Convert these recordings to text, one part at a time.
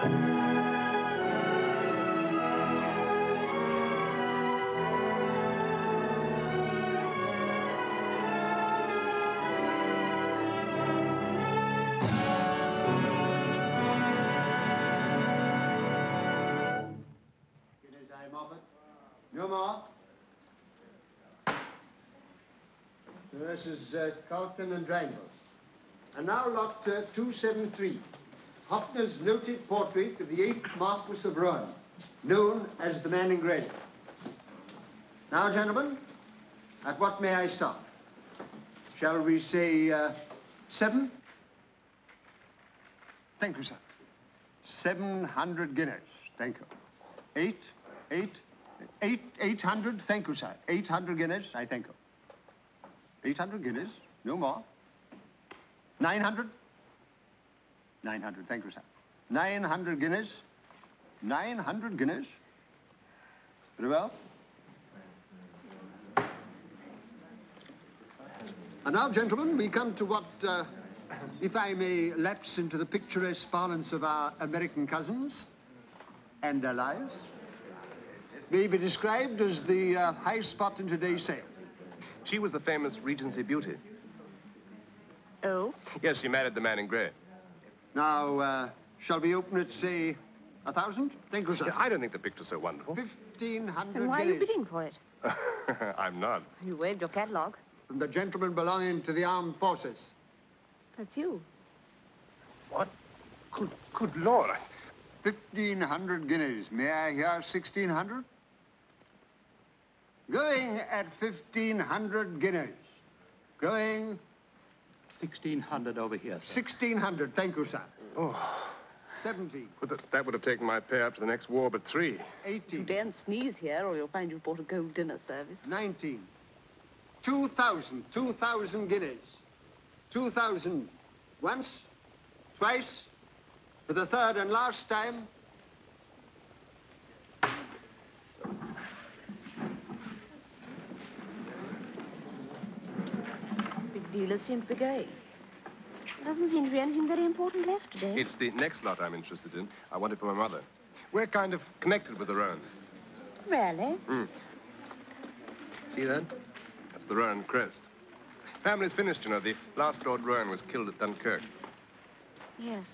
No more. This is Carlton and Drangle. And now lot 273. Hoppner's noted portrait of the 8th Marquis of Rouen, known as the Man in Grey. Now, gentlemen, at what may I stop? Shall we say 7? Thank you, sir. 700 guineas. Thank you. 800, thank you, sir. 800 guineas, I thank you. 800 guineas, no more. 900? 900, thank you, sir. 900 guineas. 900 guineas. Very well. And now, gentlemen, we come to what, if I may lapse into the picturesque parlance of our American cousins and their lives, may be described as the high spot in today's sale. She was the famous Regency beauty. Oh? Yes, she married the Man in Grey. Now, shall we open it, say, 1,000? Thank you, sir. Yeah, I don't think the picture's so wonderful. 1,500 And why are you bidding for it? I'm not. You waved your catalogue. From the gentleman belonging to the armed forces. That's you. What? Good Lord. 1,500 guineas. May I hear 1,600? Going at 1,500 guineas. Going... 1,600 over here, sir. 1,600, thank you, sir. Oh. 17. Well, that would have taken my pay up to the next war, but 3. 18. You daren't sneeze here, or you'll find you've bought a gold dinner service. 19. 2,000. 2,000 guineas. 2,000. Once, twice, for the third and last time. Big dealers seem to be going. There doesn't seem to be anything very important left today. It's the next lot I'm interested in. I want it for my mother. We're kind of connected with the Roans. Really? See that? That's the Roan crest. Family's finished, you know. The last Lord Roan was killed at Dunkirk. Yes.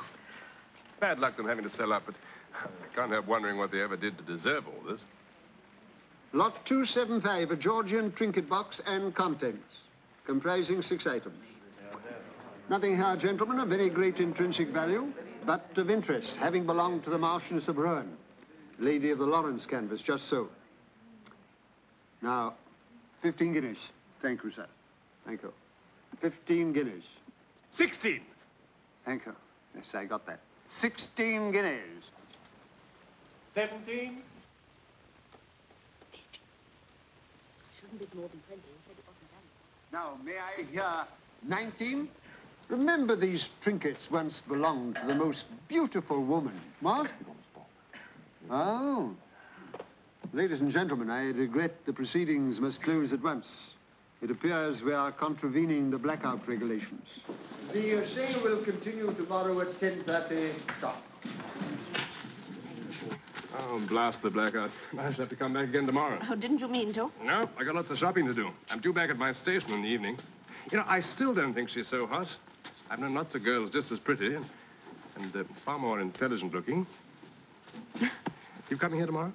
Bad luck them having to sell up, but I can't help wondering what they ever did to deserve all this. Lot 275, a Georgian trinket box and contents, comprising 6 items. Nothing here, gentlemen, of any great intrinsic value, but of interest, having belonged to the Marchioness of Rouen, lady of the Lawrence canvas, just so. Now, 15 guineas. Thank you, sir. Thank you. 15 guineas. 16! Thank you. Yes, I got that. 16 guineas. 17? Shouldn't bid more than 20. He said it wasn't done. Now, may I hear 19? Remember, these trinkets once belonged to the most beautiful woman. What? Oh. Ladies and gentlemen, I regret the proceedings must close at once. It appears we are contravening the blackout regulations. The sale will continue tomorrow at 10:30 sharp. Oh, blast the blackout. I shall have to come back again tomorrow. Oh, didn't you mean to? No, I got lots of shopping to do. I'm due back at my station in the evening. You know, I still don't think she's so hot. I've known lots of girls just as pretty and far more intelligent looking. You coming here tomorrow?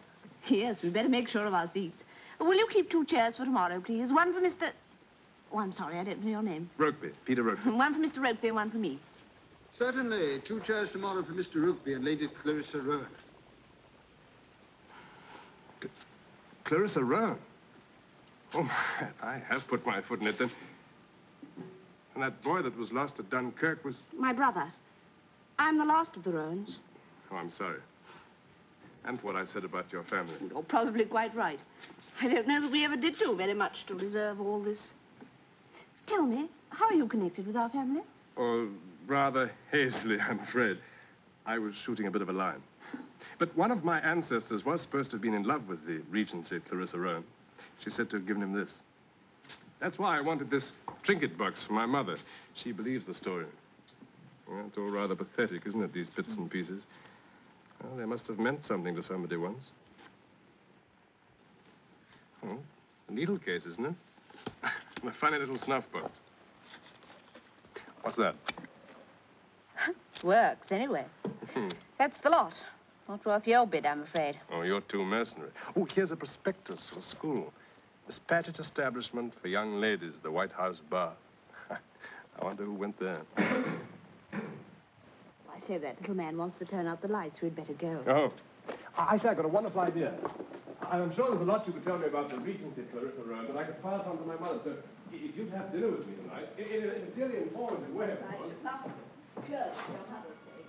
Yes, we'd better make sure of our seats. Will you keep 2 chairs for tomorrow, please? One for Mr... Oh, I'm sorry, I don't know your name. Rokeby, Peter Rokeby. One for Mr. Rokeby and one for me. Certainly. 2 chairs tomorrow for Mr. Rokeby and Lady Clarissa Rowan. Clarissa Rowan? Oh, my, I have put my foot in it then. And that boy that was lost at Dunkirk was... My brother. I'm the last of the Rowans. Oh, I'm sorry. And for what I said about your family. You're probably quite right. I don't know that we ever did do very much to deserve all this. Tell me, how are you connected with our family? Oh, rather hazily, I'm afraid. I was shooting a bit of a line. But one of my ancestors was supposed to have been in love with the Regency, Clarissa Rowan. She's said to have given him this. That's why I wanted this trinket box for my mother. She believes the story. Well, it's all rather pathetic, isn't it, these bits and pieces? Well, they must have meant something to somebody once. Oh, a needle case, isn't it? And a funny little snuff box. What's that? Works, anyway. That's the lot. Not worth your bid, I'm afraid. Oh, you're too mercenary. Oh, here's a prospectus for school. Miss Paget's establishment for young ladies, the White House Bar. I wonder who went there. I say, that little man wants to turn out the lights. We'd better go. Oh. I say, I've got a wonderful idea. I'm sure there's a lot you could tell me about the Regency, Clarissa Rowan, but I could pass on to my mother. So if you'd have dinner with me tonight, in a really informative way, of course. Sure, your mother's sake.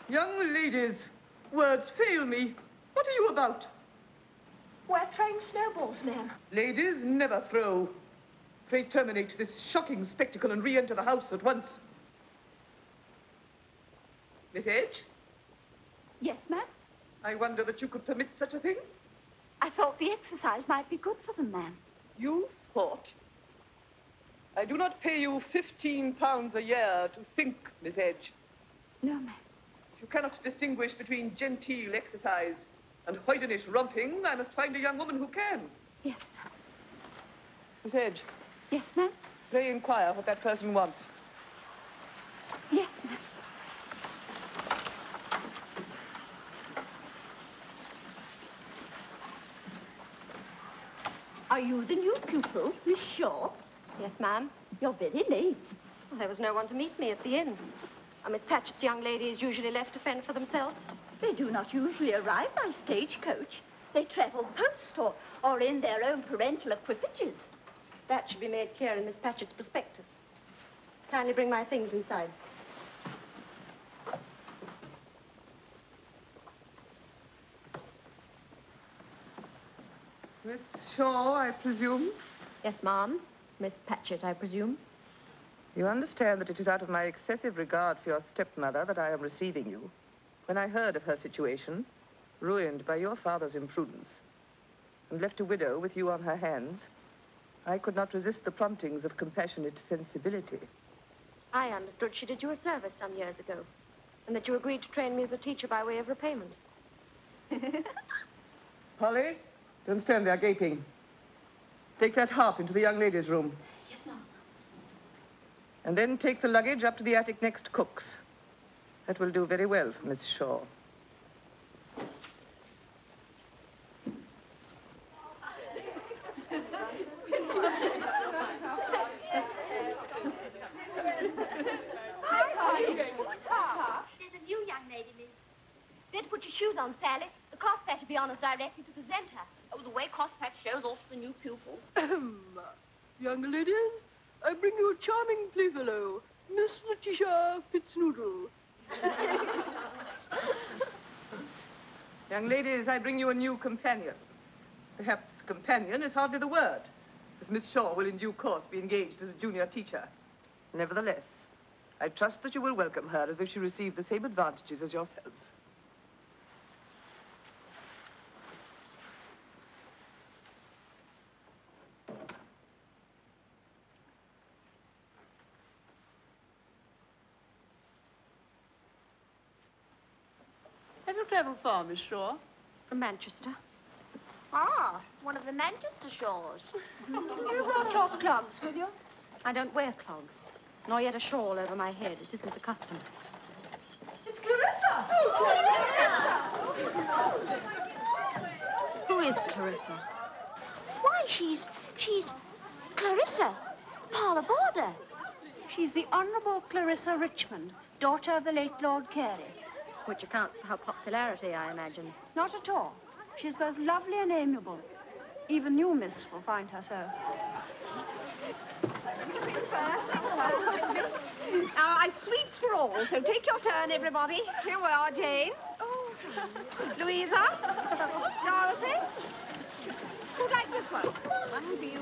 Young ladies, words fail me. What are you about? We're throwing snowballs, ma'am. Ladies, never throw. Pray terminate this shocking spectacle and re-enter the house at once. Miss Edge, Yes, ma'am. I wonder that you could permit such a thing. I thought the exercise might be good for them, ma'am. You thought? I do not pay you £15 a year to think, Miss Edge. No, ma'am. If you cannot distinguish between genteel exercise and hoydenish romping, I must find a young woman who can. Yes, ma'am. Miss Edge, Yes, ma'am. pray inquire what that person wants. Yes, ma'am. Are you the new pupil, Miss Shaw? Yes, ma'am. You're very late. Well, there was no one to meet me at the inn. Miss Paget's young ladies usually left to fend for themselves. They do not usually arrive by stagecoach. They travel post or in their own parental equipages. That should be made clear in Miss Paget's prospectus. Kindly bring my things inside. Miss Shaw, I presume? Yes, ma'am. Miss Paget, I presume. You understand that it is out of my excessive regard for your stepmother that I am receiving you. When I heard of her situation, ruined by your father's imprudence, and left a widow with you on her hands, I could not resist the promptings of compassionate sensibility. I understood she did you a service some years ago, and that you agreed to train me as a teacher by way of repayment. Polly, don't stand there gaping. Take that harp into the young ladies' room. Yes, ma'am. And then take the luggage up to the attic next to Cook's. That will do very well for Miss Shaw. There's a new young lady, miss. Better put your shoes on, Sally. The crosspat will be on us directly to present her. Oh, the way crosspat shows off the new pupil. Young ladies, I bring you a charming playfellow, Miss Letitia Fitznoodle. Young ladies, I bring you a new companion. Perhaps companion is hardly the word, as Miss Shaw will in due course be engaged as a junior teacher. Nevertheless, I trust that you will welcome her as if she received the same advantages as yourselves. Have you traveled far, Miss Shaw? From Manchester. Ah, one of the Manchester Shaws. You brought your clogs with you? I don't wear clogs, nor yet a shawl over my head. It isn't the custom. It's Clarissa! Who is Clarissa? Why, she's Clarissa, parlour boarder. She's the Honourable Clarissa Ritchmond, daughter of the late Lord Carey. Which accounts for her popularity, I imagine. Not at all. She's both lovely and amiable. Even you, miss, will find her so. sweets for all, so take your turn, everybody. Here we are, Jane. Oh. Louisa. Dorothy. Who'd like this one? One for you,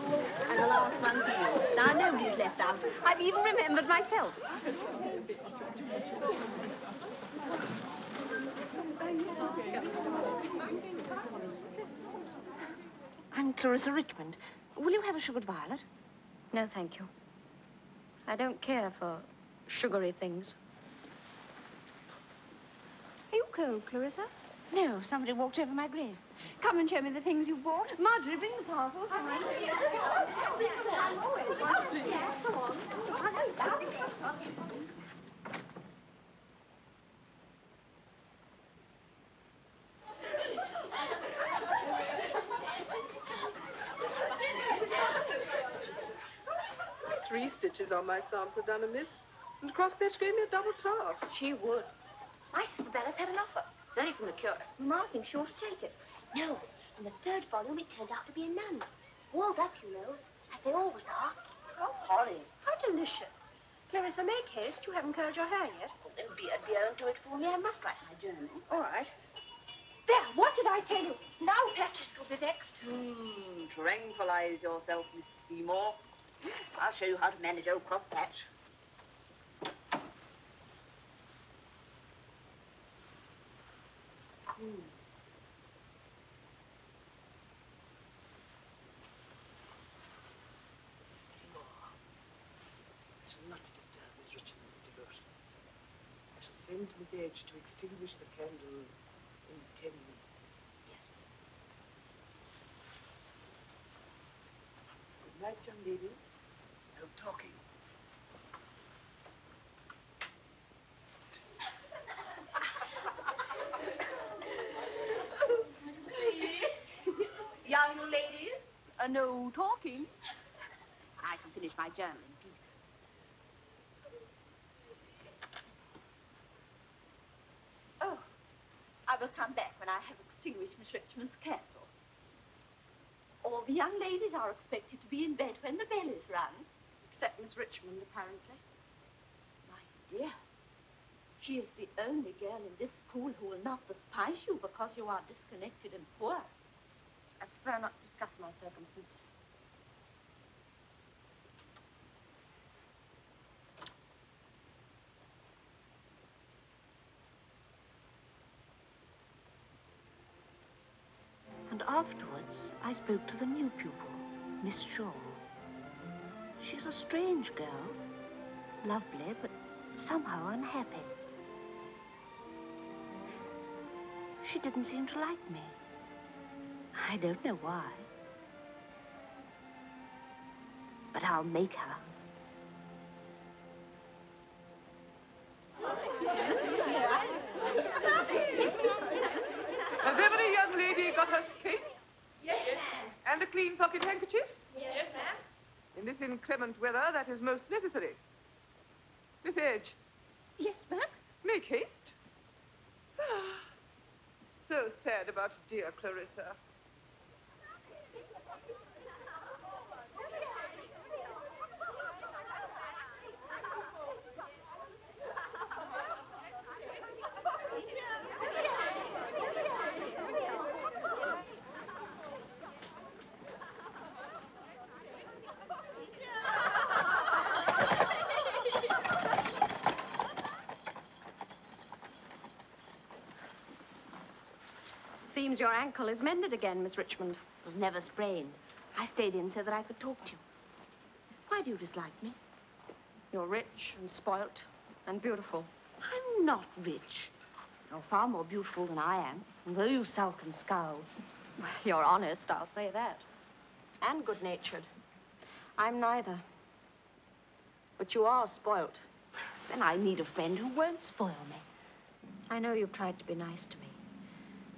and the last one for you. Now, nobody's left out. I've even remembered myself. I'm Clarissa Ríchmond. Will you have a sugared violet? No, thank you. I don't care for sugary things. Are you cold, Clarissa? No, somebody walked over my grave. Come and show me the things you bought. Marjorie, bring the parcels. Three stitches on my sample done amiss, and Crosspatch gave me a double task. She would. My sister Bella's had an offer. It's only from the curate. Mamma thinks she ought to take it. No, in the third volume it turned out to be a nun. Walled up, you know, like they always are. How horrid. How delicious. Clarissa, make haste. You haven't curled your hair yet. Oh, don't be a dear and do it for me. I must write my journal. All right. There, what did I tell you? Now Patches will be vexed. Tranquilize yourself, Miss Seymour. I'll show you how to manage old Crosspatch. I shall not disturb Miss Richmond's devotions. I shall send Miss Edge to extinguish the candle in 10 minutes. Yes, ma'am. Good night, young ladies. No talking. Young ladies, no talking. I can finish my journal in peace. Oh, I will come back when I have extinguished Miss Richmond's candle. All the young ladies are expected to be in bed when the bell is rung, except Miss Richmond, apparently. My dear, she is the only girl in this school who will not despise you because you are disconnected and poor. I prefer not to discuss my circumstances. And afterwards, I spoke to the new pupil, Miss Shaw. She's a strange girl, lovely, but somehow unhappy. She didn't seem to like me. I don't know why. But I'll make her. Has every young lady got her skates? Yes, ma'am. And a clean pocket handkerchief? Yes, ma'am. In this inclement weather, that is most necessary. Miss Edge. Yes, ma'am? Make haste. So sad about dear Clarissa. Seems your ankle is mended again, Miss Richmond. It was never sprained. I stayed in so that I could talk to you. Why do you dislike me? You're rich and spoilt and beautiful. I'm not rich. You're far more beautiful than I am. And though you sulk and scowl. You're honest, I'll say that. And good-natured. I'm neither. But you are spoilt. Then I need a friend who won't spoil me. I know you've tried to be nice to me.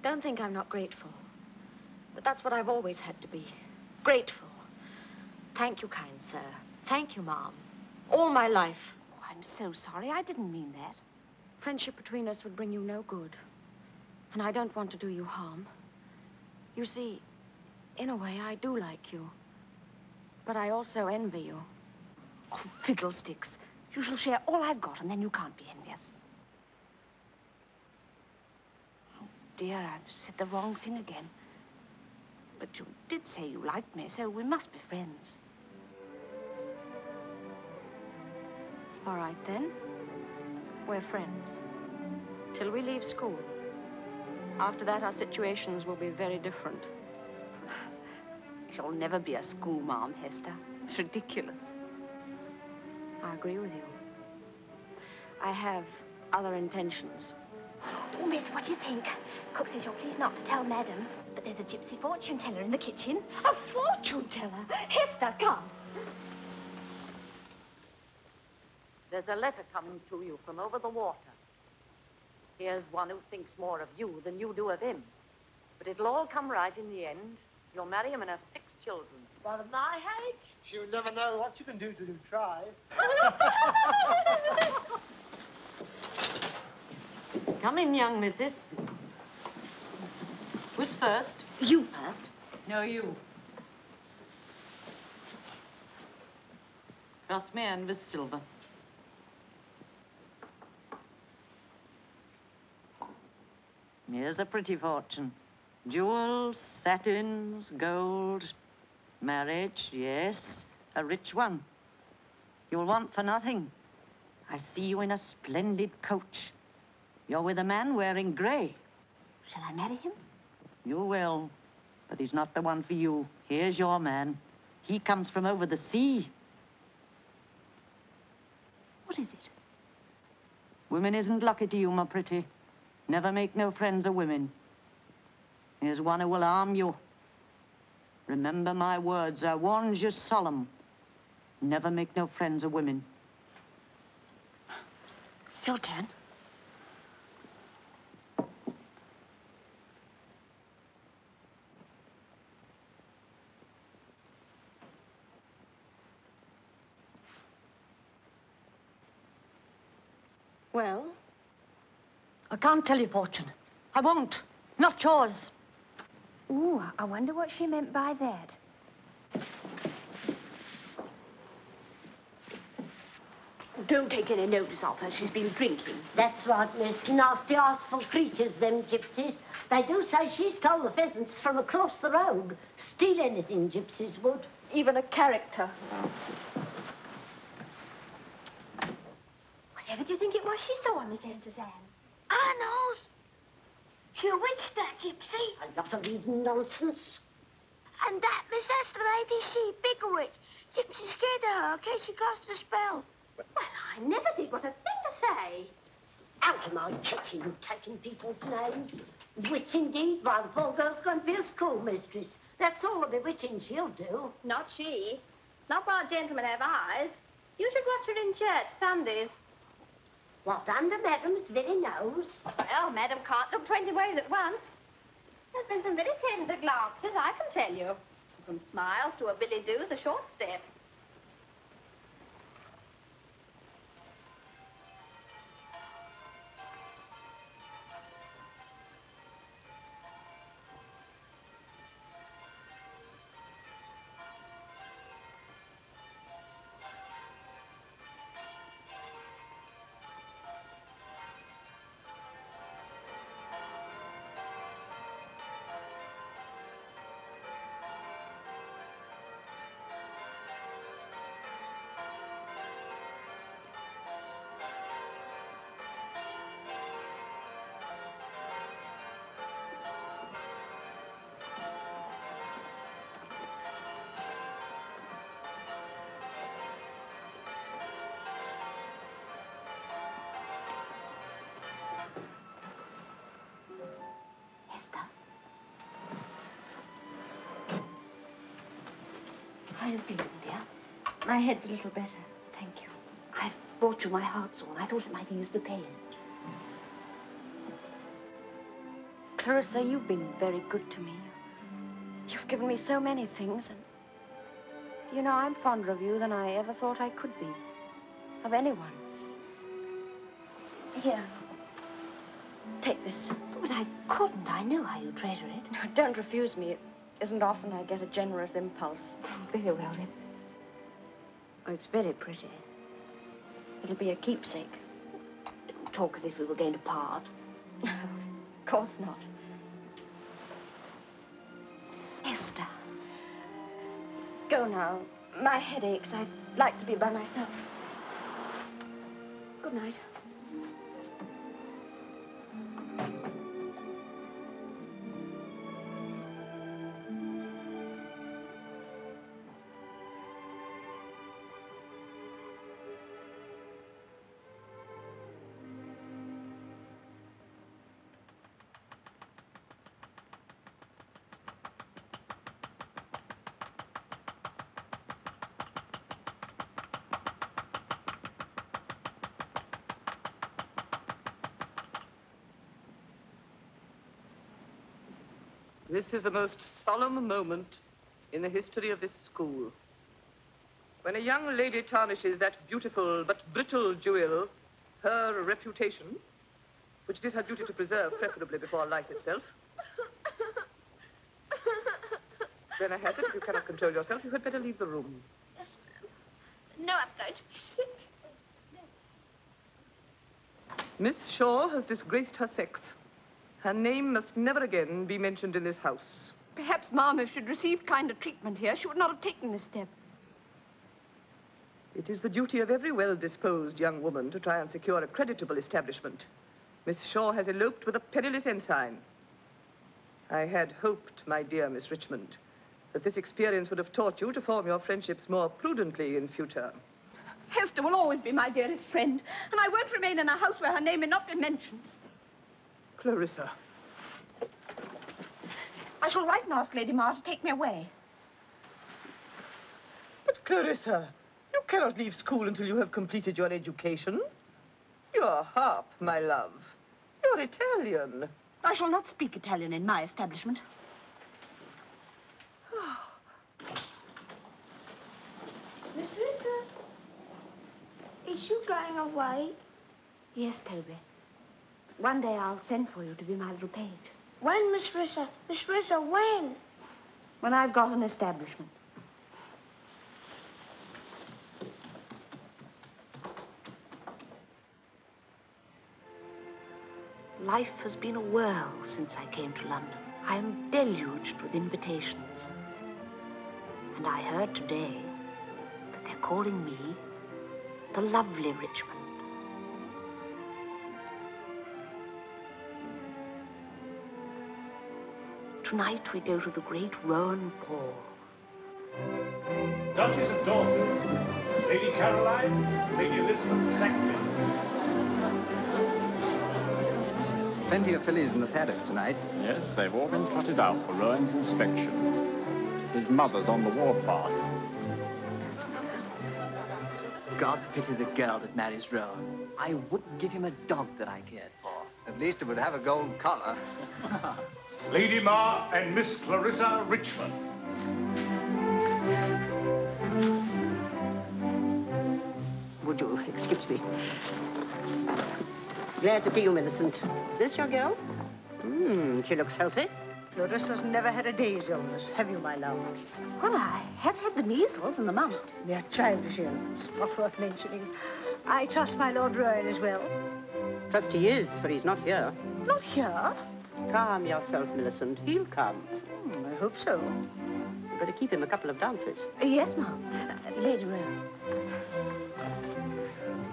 Don't think I'm not grateful. But that's what I've always had to be. Grateful. Thank you, kind sir. Thank you, Mom. All my life. Oh, I'm so sorry. I didn't mean that. Friendship between us would bring you no good. And I don't want to do you harm. You see, in a way, I do like you. But I also envy you. Oh, fiddlesticks. You shall share all I've got, and then you can't be envious. Oh, dear, I've said the wrong thing again. But you did say you liked me, so we must be friends. All right, then. We're friends. Till we leave school. After that, our situations will be very different. You'll never be a schoolmarm, Hester. It's ridiculous. I agree with you. I have other intentions. Oh, miss, what do you think? Cook says you're pleased not to tell Madam, but there's a gypsy fortune teller in the kitchen. A fortune teller? Hester, come. There's a letter coming to you from over the water. Here's one who thinks more of you than you do of him. But it'll all come right in the end. You'll marry him and have 6 children. One of my age? You'll never know what you can do till you try. Come in, young missus. Who's first? You first. No, you. Cross me hand with silver. Here's a pretty fortune. Jewels, satins, gold, marriage, yes, a rich one. You'll want for nothing. I see you in a splendid coach. You're with a man wearing grey. Shall I marry him? You will, but he's not the one for you. Here's your man. He comes from over the sea. What is it? Women isn't lucky to you, my pretty. Never make no friends of women. Here's one who will harm you. Remember my words. I warns you solemn. Never make no friends of women. Your turn. Well? I can't tell you, Fortune. I won't. Not yours. Ooh, I wonder what she meant by that. Don't take any notice of her. She's been drinking. That's right, miss. Nasty, artful creatures, them gypsies. They do say she stole the pheasants from across the road. Steal anything, gypsies would. Even a character. Whatever do you think it was she saw, Miss Esther Anne? I knows. She witched that gypsy. A lot of Eden nonsense. And that Miss Esther lady, she big witch. Gypsy scared of her in case she cast a spell. Well, I never did what a thing to say. Out of my kitchen, you taking people's names. Witch indeed. Why, the poor girl's going to be a schoolmistress. That's all the bewitching she'll do. Not she. Not while gentlemen have eyes. You should watch her in church Sundays. What, under Madam's very nose? Well, Madam can't look 20 ways at once. There's been some very tender glances, I can tell you. From smiles to a billy-do's a short step. How are you feeling, dear? My head's a little better, thank you. I've brought you my hartshorn. I thought it might ease the pain. Clarissa, you've been very good to me. You've given me so many things, and you know, I'm fonder of you than I ever thought I could be. Of anyone. Here. Take this. But I couldn't. I know how you treasure it. No, don't refuse me. It isn't often I get a generous impulse. Very well, then. Oh, it's very pretty. It'll be a keepsake. Don't talk as if we were going to part. Of course not. Ester. Go now. My head aches. I'd like to be by myself. Good night. This is the most solemn moment in the history of this school. When a young lady tarnishes that beautiful but brittle jewel, her reputation, which it is her duty to preserve preferably before life itself. Then I hazard, if you cannot control yourself, you had better leave the room. Yes, ma'am. No, I'm going to be sick. Miss Shaw has disgraced her sex. Her name must never again be mentioned in this house. Perhaps Mama should receive kinder treatment here. She would not have taken this step. It is the duty of every well-disposed young woman to try and secure a creditable establishment. Miss Shaw has eloped with a penniless ensign. I had hoped, my dear Miss Richmond, that this experience would have taught you to form your friendships more prudently in future. Hester will always be my dearest friend, and I won't remain in a house where her name may not be mentioned. Clarissa. I shall write and ask Lady Mar to take me away. But Clarissa, you cannot leave school until you have completed your education. You're Harp, my love. You're Italian. I shall not speak Italian in my establishment. Miss Rissa, is you going away? Yes, Toby. One day I'll send for you to be my little page. When, Miss Rissa? Miss Rissa, when? When I've got an establishment. Life has been a whirl since I came to London. I am deluged with invitations. And I heard today that they're calling me the lovely Richmond. Tonight we go to the great Roan ball. Duchess of Dorset, Lady Caroline, Lady Elizabeth Sackville. Plenty of fillies in the paddock tonight. Yes, they've all been trotted out for Roan's inspection. His mother's on the warpath. God pity the girl that marries Roan. I wouldn't give him a dog that I cared for. At least it would have a gold collar. Lady Mar and Miss Clarissa Richmond. Would you excuse me? Glad to see you, Millicent. This your girl? She looks healthy. Clarissa's never had a day's illness, have you, my love? Well, I have had the measles and the mumps. They're childish ailments, not worth mentioning. I trust my Lord Roan is well. Trust he is, for he's not here. Not here? Calm yourself, Millicent. He'll come. I hope so. You better keep him a couple of dances. Yes, Ma'am. Lady Roan.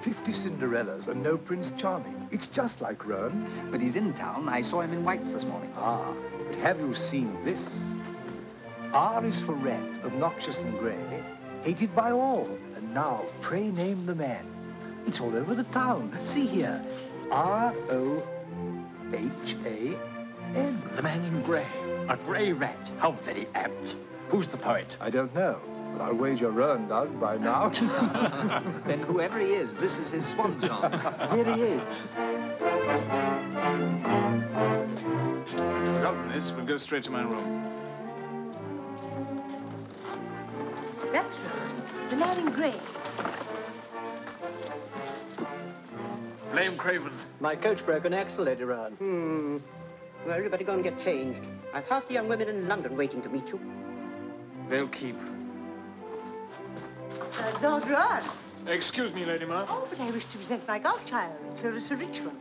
50 Cinderellas and no Prince Charming. It's just like Roan. But he's in town. I saw him in White's this morning. Ah, but have you seen this? R is for red, obnoxious and grey, hated by all. And now, pray name the man. It's all over the town. See here. R-O-H-A-N. The man in grey. A grey rat. How very apt. Who's the poet? I don't know, but I'll wager Roan does by now. Then whoever he is, this is his swan song. Here he is. Forgotten this. We'll go straight to my room. That's Roan. The man in grey. Blame Craven. My coach broke an axle, Lady Roan. Well, you better go and get changed. I've half the young women in London waiting to meet you. They'll keep. Lord Roan, Excuse me, Lady Ma. Oh, but I wish to present my godchild, Clarissa Rítsmond.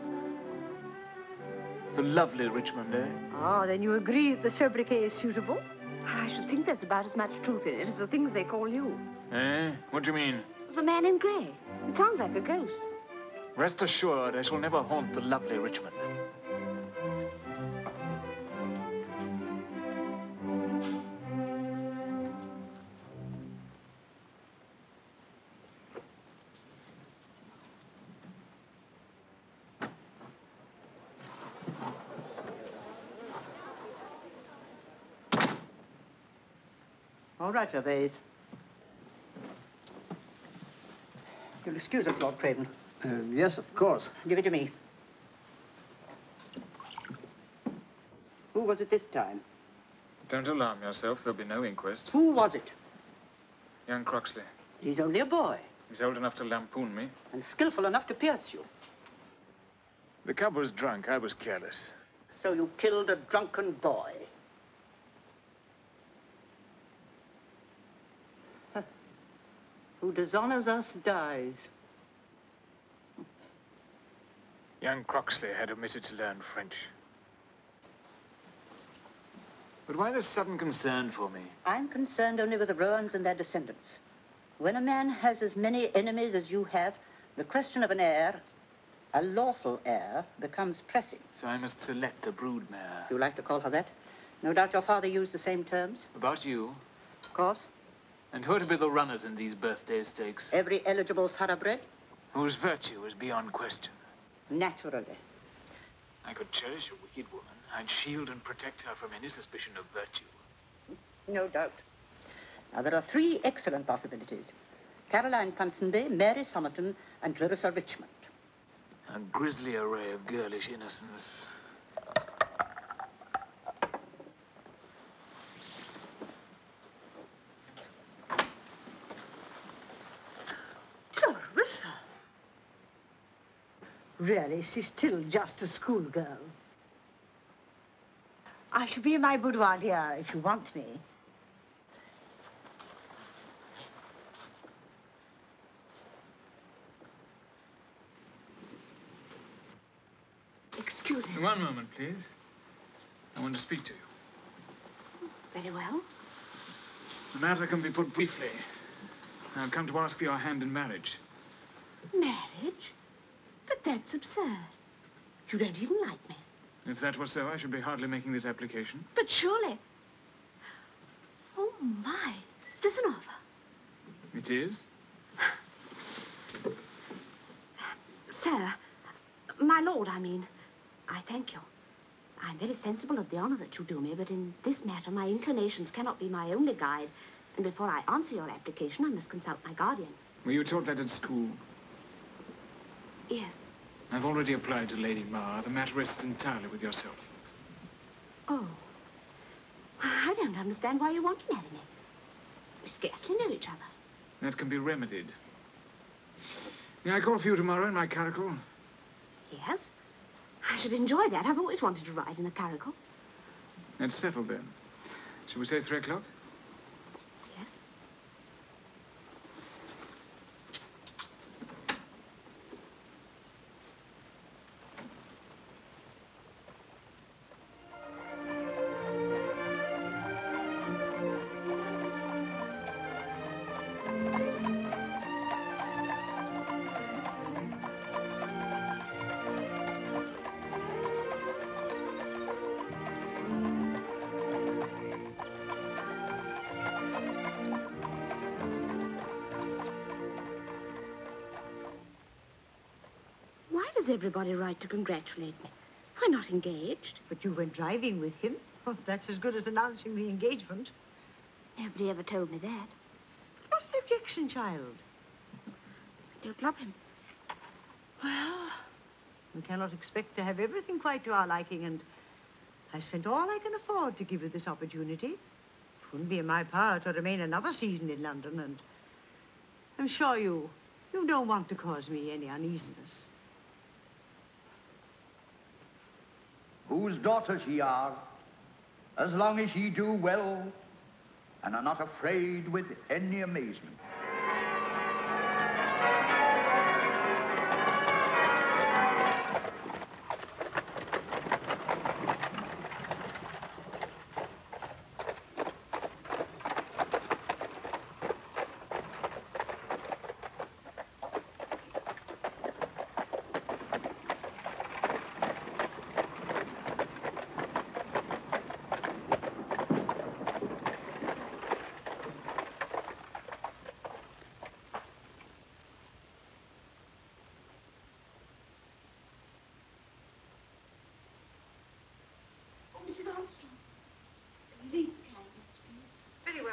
The lovely Richmond, eh? Oh, then you agree that the sobriquet is suitable? I should think there's about as much truth in it as the things they call you. Eh? What do you mean? The man in grey. It sounds like a ghost. Rest assured, I shall never haunt the lovely Richmond. All right, Gervais. You'll excuse us, Lord Craven. Yes, of course. Give it to me. Who was it this time? Don't alarm yourself. There'll be no inquest. Who was it? Young Croxley. He's only a boy. He's old enough to lampoon me. And skillful enough to pierce you. The cub was drunk. I was careless. So you killed a drunken boy. Who dishonors us dies. Young Croxley had omitted to learn French. But why this sudden concern for me? I'm concerned only with the Roans and their descendants. When a man has as many enemies as you have, the question of an heir, a lawful heir, becomes pressing. So I must select a broodmare. You like to call her that? No doubt your father used the same terms. About you? Of course. And who are to be the runners in these birthday stakes? Every eligible thoroughbred. Whose virtue is beyond question. Naturally. I could cherish a wicked woman. I'd shield and protect her from any suspicion of virtue. No doubt. Now, there are three excellent possibilities. Caroline Ponsonby, Mary Somerton, and Clarissa Rítsmond. A grisly array of girlish innocence. Clarissa! Really, she's still just a schoolgirl. I shall be in my boudoir, dear, if you want me. Excuse me. One moment, please. I want to speak to you. Very well. The matter can be put briefly. I've come to ask for your hand in marriage. Marriage? But that's absurd. You don't even like me. If that were so, I should be hardly making this application. But surely... Oh, my. Is this an offer? It is? Sir, my lord, I mean, I thank you. I'm very sensible of the honor that you do me, but in this matter, my inclinations cannot be my only guide. And before I answer your application, I must consult my guardian. Were you taught that at school? Yes. I've already applied to Lady Ma. The matter rests entirely with yourself. Oh. I don't understand why you want to marry me. We scarcely know each other. That can be remedied. May I call for you tomorrow in my curricle? Yes. I should enjoy that. I've always wanted to ride in a curricle. That's settled then. Shall we say 3 o'clock? Yes. Does everybody write to congratulate me? We're not engaged. But you went driving with him. Oh, that's as good as announcing the engagement. Nobody ever told me that. What's the objection, child? I don't love him. Well, we cannot expect to have everything quite to our liking, and I spent all I can afford to give you this opportunity. It wouldn't be in my power to remain another season in London, and I'm sure you don't want to cause me any uneasiness. Whose daughters ye are, as long as ye do well, and are not afraid with any amazement.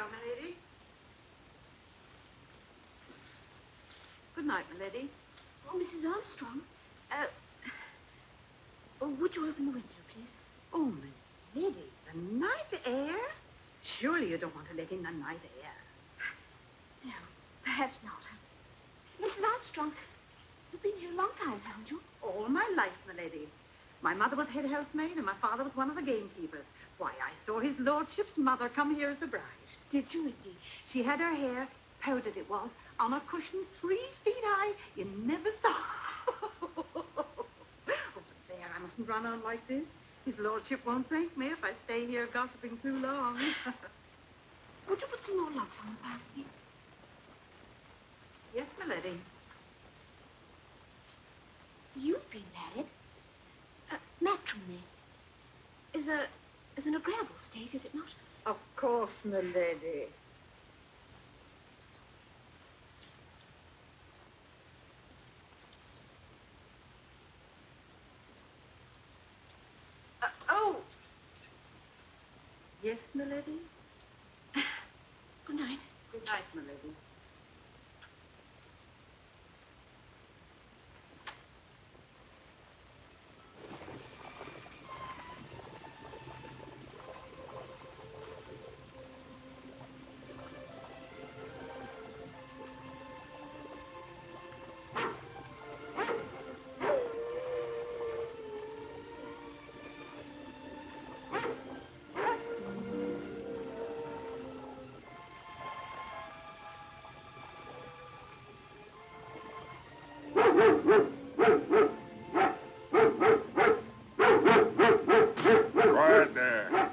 are, my lady. Good night, my lady. Oh, Mrs. Armstrong. Would you open the window, please? Oh, my lady, the night air? Surely you don't want to let in the night air. No, perhaps not. Mrs. Armstrong, you've been here a long time, haven't you? All my life, my lady. My mother was head housemaid and my father was one of the gamekeepers. Why, I saw his lordship's mother come here as a bride. Did you indeed? She had her hair, powdered it was, on a cushion 3 feet high. You never saw. Oh, but there, I mustn't run on like this. His lordship won't thank me if I stay here gossiping too long. Would you put some more logs on the balcony? Yes, my lady. You've been married. Matrimony is an agreeable state, is it not? Of course, my lady. Oh! Yes, my lady? Good night. Good night, my lady. Quiet there.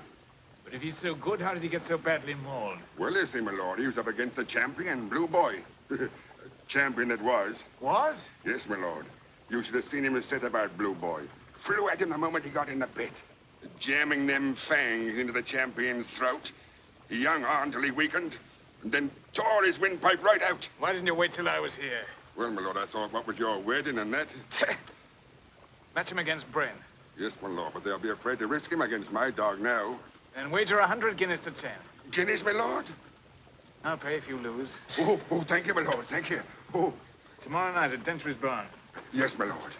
But if he's so good, how did he get so badly mauled? Well, you see, my lord, he was up against the champion, Blue Boy. Champion it was. Was? Yes, my lord. You should have seen him set about Blue Boy. Flew at him the moment he got in the pit, jamming them fangs into the champion's throat. He hung on till he weakened, and then tore his windpipe right out. Why didn't you wait till I was here? Well, my lord, I thought, what with your wedding and that? Match him against Bryn. Yes, my lord, but they'll be afraid to risk him against my dog now. And wager 100 guineas to 10. Guineas, my lord? I'll pay if you lose. Oh, thank you, my lord, thank you. Oh. Tomorrow night at Dentry's barn. Yes, my lord.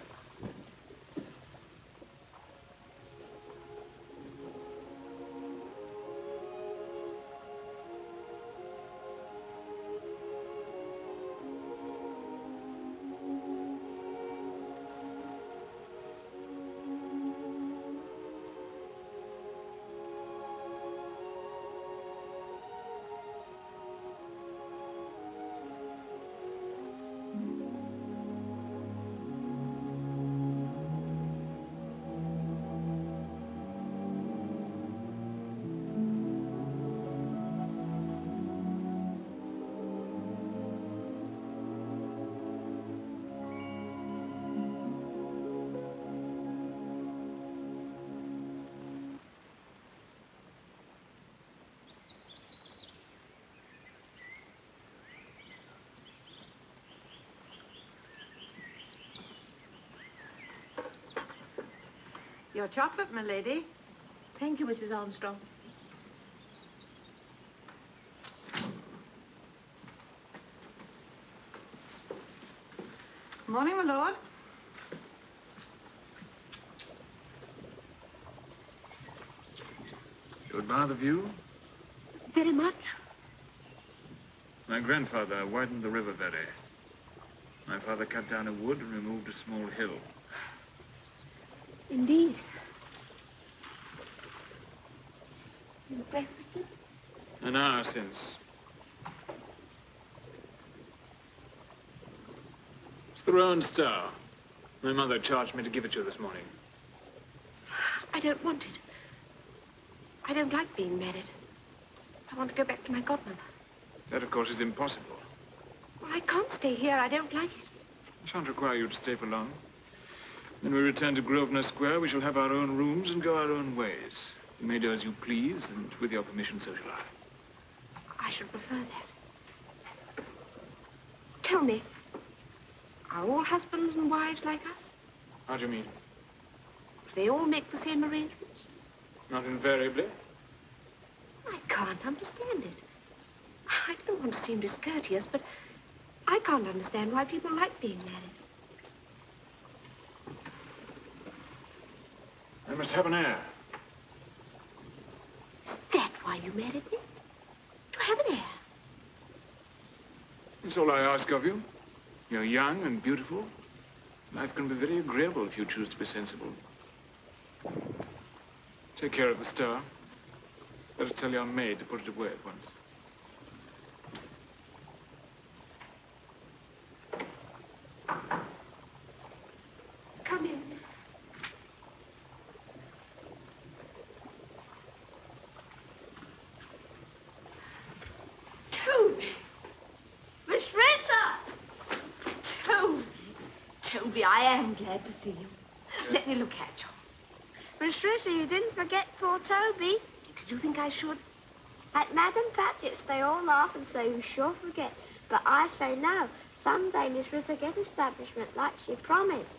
Your chocolate, my lady. Thank you, Mrs. Armstrong. Morning, my lord. You admire the view? Very much. My grandfather widened the river valley. My father cut down a wood and removed a small hill. Indeed. You breakfasted? An hour since. It's the Roan star. My mother charged me to give it to you this morning. I don't want it. I don't like being married. I want to go back to my godmother. That, of course, is impossible. Well, I can't stay here. I don't like it. I shan't require you to stay for long. When we return to Grosvenor Square, we shall have our own rooms and go our own ways. You may do as you please, and with your permission, so shall I. I should prefer that. Tell me, are all husbands and wives like us? How do you mean? Do they all make the same arrangements? Not invariably. I can't understand it. I don't want to seem discourteous, but I can't understand why people like being married. I must have an heir. Is that why you married me? To have an heir? That's all I ask of you. You're young and beautiful. Life can be very agreeable if you choose to be sensible. Take care of the star. Let us tell your maid to put it away at once. Come in. Toby! Miss Rissa! Toby! Toby, I am glad to see you. Let me look at you. Miss Rissa, you didn't forget poor Toby. Did you think I should? At Madame Patchett's, they all laugh and say you sure forget. But I say no. Someday Miss Rissa get establishment like she promised.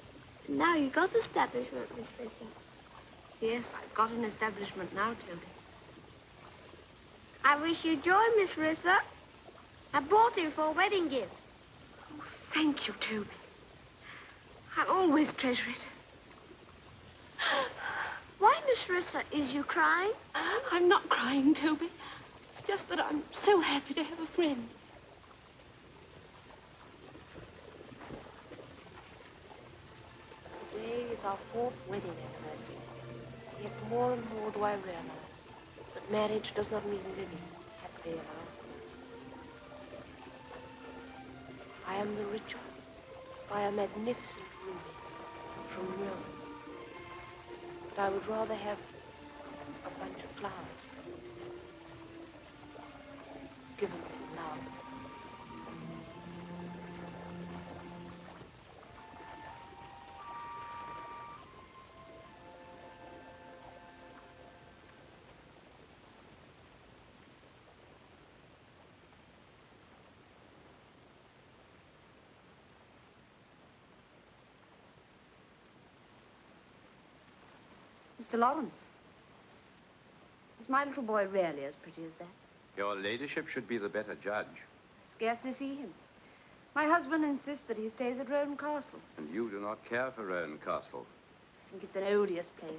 And now you got establishment, Miss Rissa. Yes, I've got an establishment now, Toby. I wish you joy, Miss Rissa. I bought him for a wedding gift. Oh, thank you, Toby. I'll always treasure it. Why, Miss Rissa, is you crying? I'm not crying, Toby. It's just that I'm so happy to have a friend. Today is our 4th wedding anniversary. Yet more and more do I realize that marriage does not mean living happily ever afterwards. I am the richer by a magnificent ruby from Rome. But I would rather have a bunch of flowers given with love. Mr. Lawrence, is my little boy really as pretty as that? Your ladyship should be the better judge. I scarcely see him. My husband insists that he stays at Roan Castle. And you do not care for Roan Castle. I think it's an odious place.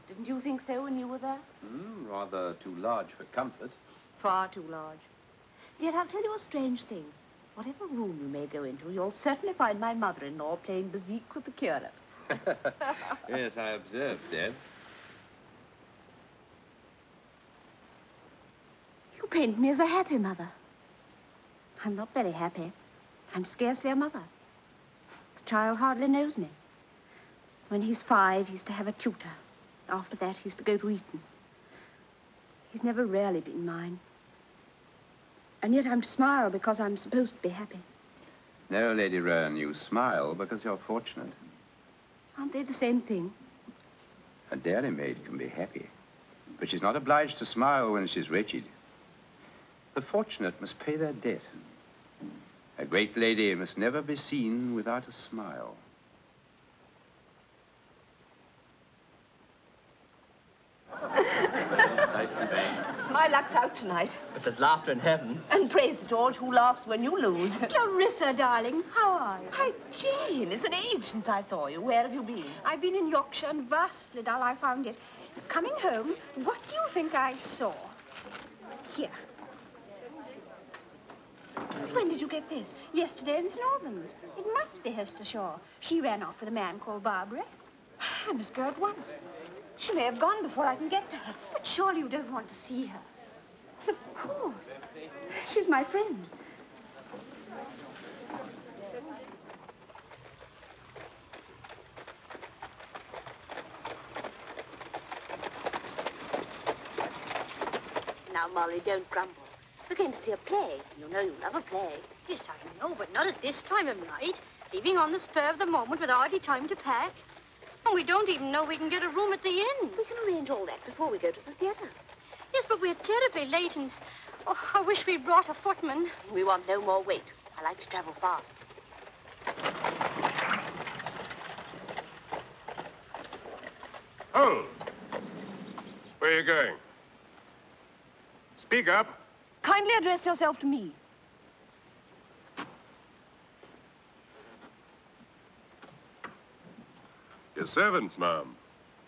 Didn't you think so when you were there? Rather too large for comfort. Far too large. Yet I'll tell you a strange thing. Whatever room you may go into, you'll certainly find my mother-in-law playing bezique with the curate. Yes, I observed, Deb. You paint me as a happy mother. I'm not very happy. I'm scarcely a mother. The child hardly knows me. When he's 5, he's to have a tutor. After that, he's to go to Eton. He's never really been mine. And yet I'm to smile because I'm supposed to be happy. No, Lady Roan, you smile because you're fortunate. Aren't they the same thing? A dairymaid can be happy, but she's not obliged to smile when she's wretched. The fortunate must pay their debt. A great lady must never be seen without a smile. My luck's out tonight. But there's laughter in heaven. And praise to George, who laughs when you lose. Clarissa, darling, how are you? Hi, Jane. It's an age since I saw you. Where have you been? I've been in Yorkshire and vastly dull I found it. Coming home, what do you think I saw? Here. When did you get this? Yesterday in St. Albans. It must be Hester Shaw. She ran off with a man called Barbara. I must go at once. She may have gone before I can get to her. But surely you don't want to see her. Of course. She's my friend. Now, Molly, don't grumble. We're going to see a play. You know you love a play. Yes, I know, but not at this time of night. Leaving on the spur of the moment with hardly time to pack. And we don't even know we can get a room at the inn. We can arrange all that before we go to the theater. Yes, but we're terribly late and... Oh, I wish we'd brought a footman. We want no more wait. I like to travel fast. Hold. Where are you going? Speak up. Kindly address yourself to me. Your servant, ma'am.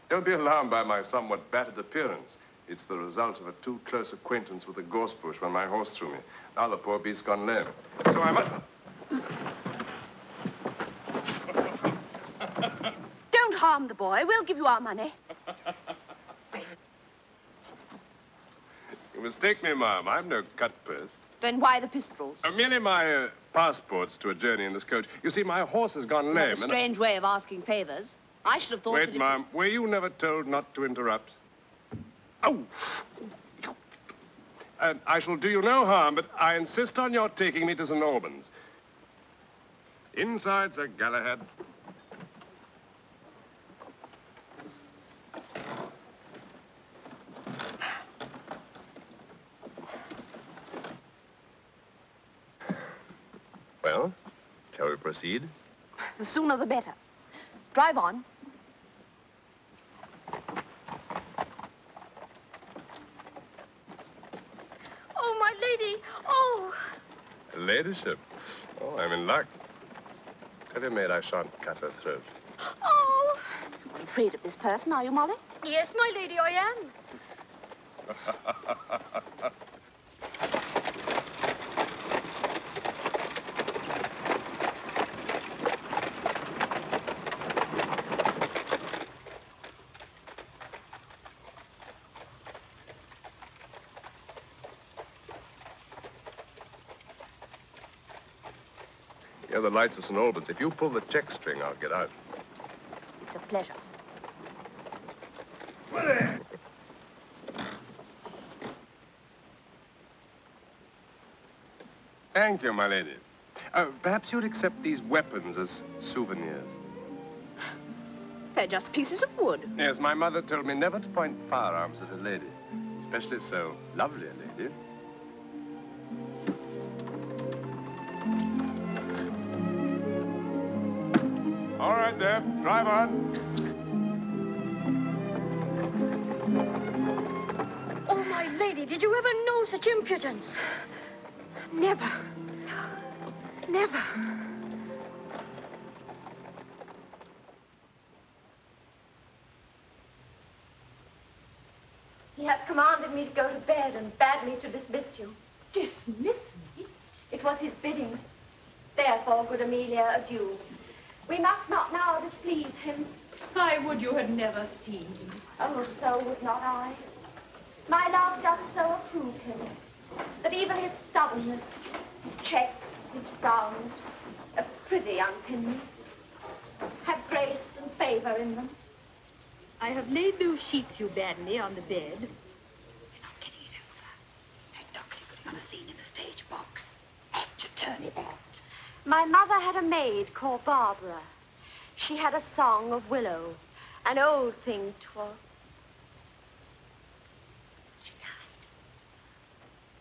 Don't be alarmed by my somewhat battered appearance. It's the result of a too close acquaintance with the gorse bush when my horse threw me. Now the poor beast's gone lame. So I must... Don't harm the boy. We'll give you our money. You mistake me, ma'am. I'm no cut purse. Then why the pistols? Merely my passports to a journey in this coach. You see, my horse has gone lame. What a strange way of asking favors. I should have thought Wait, ma'am. Were you never told not to interrupt? Oh! I shall do you no harm, but I insist on your taking me to St. Albans. Inside, Sir Galahad. Well, shall we proceed? The sooner the better. Drive on. Oh, my lady. Oh. Ladyship. Oh, I'm in luck. Tell your maid I shan't cut her throat. Oh. You're not afraid of this person, are you, Molly? Yes, my lady, I am. Here are the lights of St. Albans. If you pull the check string, I'll get out. It's a pleasure. Thank you, my lady. Perhaps you'd accept these weapons as souvenirs. They're just pieces of wood. Yes, my mother told me never to point firearms at a lady, especially so lovely a lady. All right, there. Drive on. Oh, my lady, did you ever know such impudence? Never. Never. He has commanded me to go to bed and bade me to dismiss you. Dismiss me? It was his bidding. Therefore, good Amelia, adieu. We must not now displease him. I would you had never seen him. Oh, so would not I. My love doth so approve him, that even his stubbornness, his checks, his frowns, prithee unpin me, have grace and favor in them. I have laid those sheets you bade me on the bed. You're not getting it over. That doxy putting on a scene in the stage box. Act, you turn it out. My mother had a maid called Barbara. She had a song of Willow, an old thing 'twas.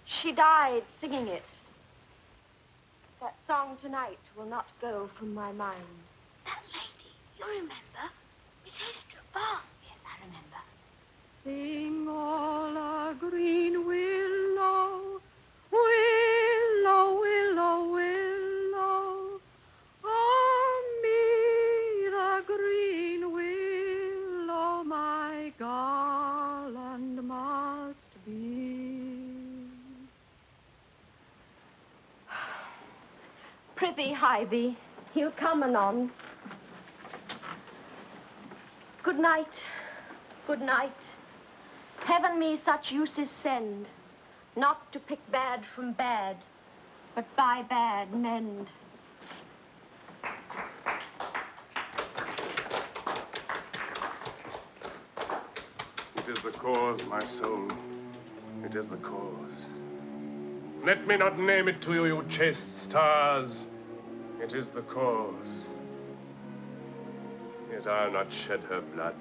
She died singing it. That song tonight will not go from my mind. That lady, you remember? It's Έστερ. Yes, I remember. Sing all a green willow, willow, willow, willow. On me the green willow, my garland must be. Prithee, hie thee. He'll come anon. Good night. Good night. Heaven me such uses send, not to pick bad from bad, but by bad mend. It is the cause, my soul. It is the cause. Let me not name it to you, you chaste stars. It is the cause. Yet I'll not shed her blood.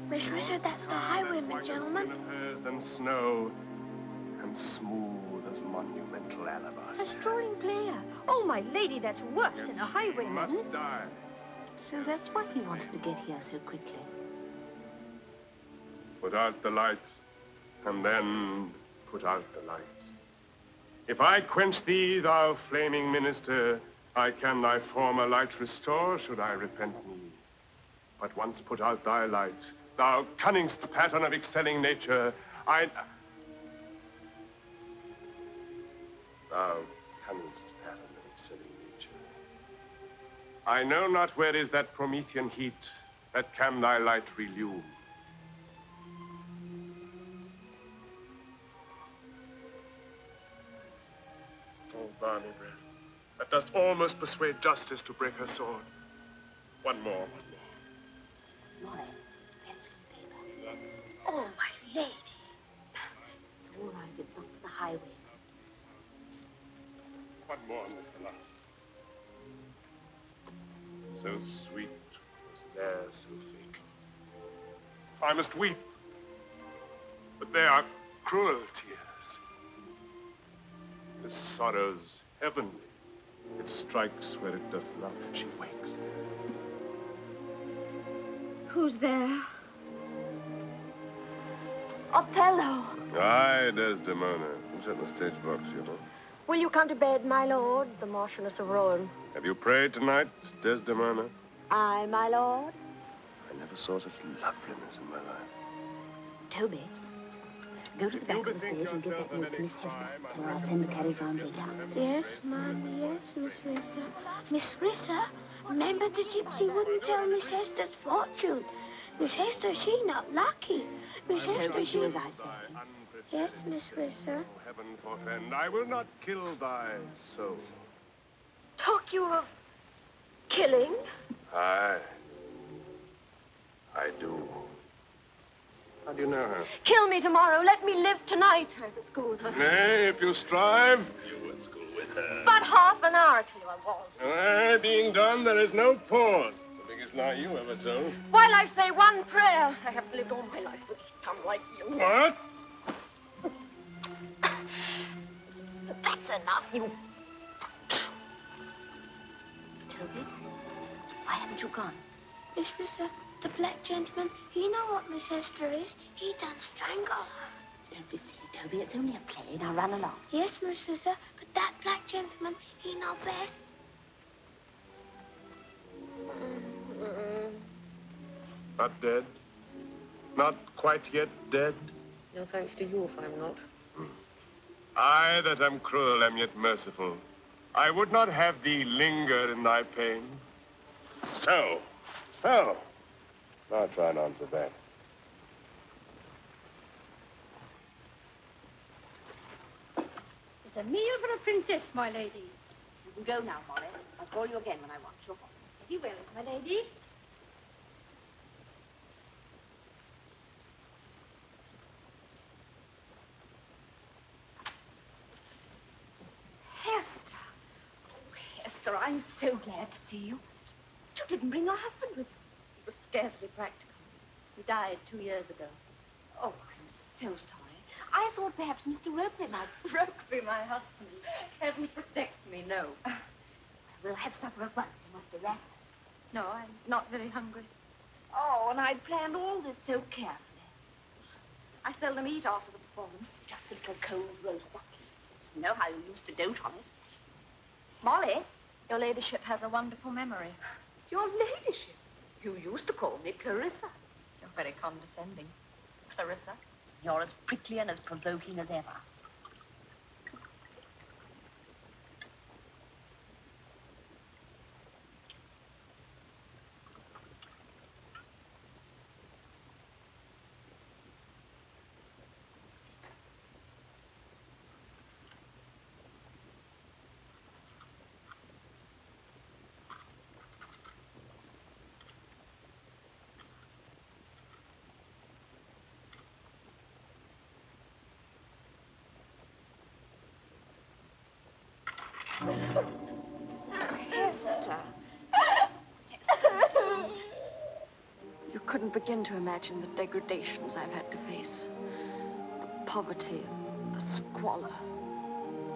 Miss Rita, that's the highwayman, gentlemen. Of hers than snow, and smooth as monumental alabaster. A strolling player. Oh, my lady, that's worse than a highwayman. Must die. So that's why he wanted to get here so quickly. Put out the lights, and then put out the lights. If I quench thee, thou flaming minister, I can thy former light restore, should I repent me. But once put out thy light, thou cunningst pattern of excelling nature, Thou cunningst pattern of excelling nature. I know not where is that Promethean heat that can thy light relume. Oh, barley bread, that dost almost persuade justice to break her sword. One more. Molly, pencil and paper. Yes. Oh, my lady. It's all right, it's not for the highway. One more, Mr. Love. So sweet was there so fatal. I must weep, but they are cruel tears. This sorrow's heavenly. It strikes where it doth love. She wakes. Who's there? Othello. Aye, Desdemona. Who's at the stage box, you know? Will you come to bed, my lord, the Marchioness of Roan? Have you prayed tonight, Desdemona? Aye, my lord. I never saw such loveliness in my life. Toby, go to the back of the stage and give that note to Miss Hester. Tell her I'll send the carriage round later. Yes, Mum, yes, Miss Rissa. Miss Rissa, remember the gypsy wouldn't tell Miss Hester's fortune. Miss Hester, she not lucky. Miss Hester, she... do as I say. Yes, Miss Rissa. Oh, heaven forfend, I will not kill thy soul. Talk you of killing? Aye. I do. How do you know her? Kill me tomorrow. Let me live tonight. I was at school with her. Nay, if you strive. You were at school with her. But half an hour till you I was. Aye, being done, there is no pause. The biggest lie you ever told. While I say one prayer, I have lived all my life with scum like you. What? That's enough, you... Toby, why haven't you gone? Miss Rissa, the black gentleman, he know what Miss Hester is. He done strangle her. Don't be silly, Toby. It's only a play. Now run along. Yes, Miss Rissa, but that black gentleman, he know best. Not dead? Not quite yet dead? No thanks to you if I'm not. I that am cruel am yet merciful. I would not have thee linger in thy pain. So. Now try and answer that. It's a meal for a princess, my lady. You can go now, Molly. I'll call you again when I want you. Very well, my lady. Hester. Oh, Hester, I'm so glad to see you. You didn't bring your husband with you. It was scarcely practical. He died 2 years ago. Oh, I'm so sorry. I thought perhaps Mr. Ropey might... Ropey, my husband. Heaven protect me, no. We'll have supper at once. You must be ravenous. No, I'm not very hungry. Oh, and I'd planned all this so carefully. I seldom eat after the performance. Just a little cold roast ducky. You know how you used to dote on it. Molly, your ladyship has a wonderful memory. Your ladyship? You used to call me Clarissa. You're very condescending. Clarissa? You're as prickly and as provoking as ever. Hester. You couldn't begin to imagine the degradations I've had to face. The poverty, the squalor,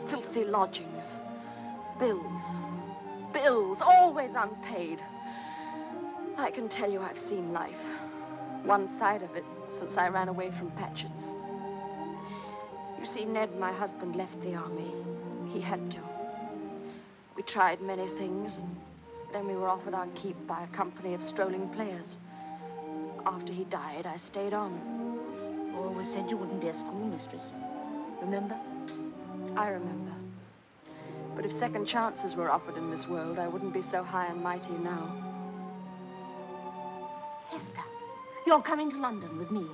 filthy lodgings, bills, always unpaid. I can tell you I've seen life, one side of it, since I ran away from Patchett's. You see, Ned, my husband, left the army. He had to. We tried many things, and then we were offered our keep by a company of strolling players. After he died, I stayed on. You always said you wouldn't be a schoolmistress. Remember? I remember. But if second chances were offered in this world, I wouldn't be so high and mighty now. Ester, you're coming to London with me.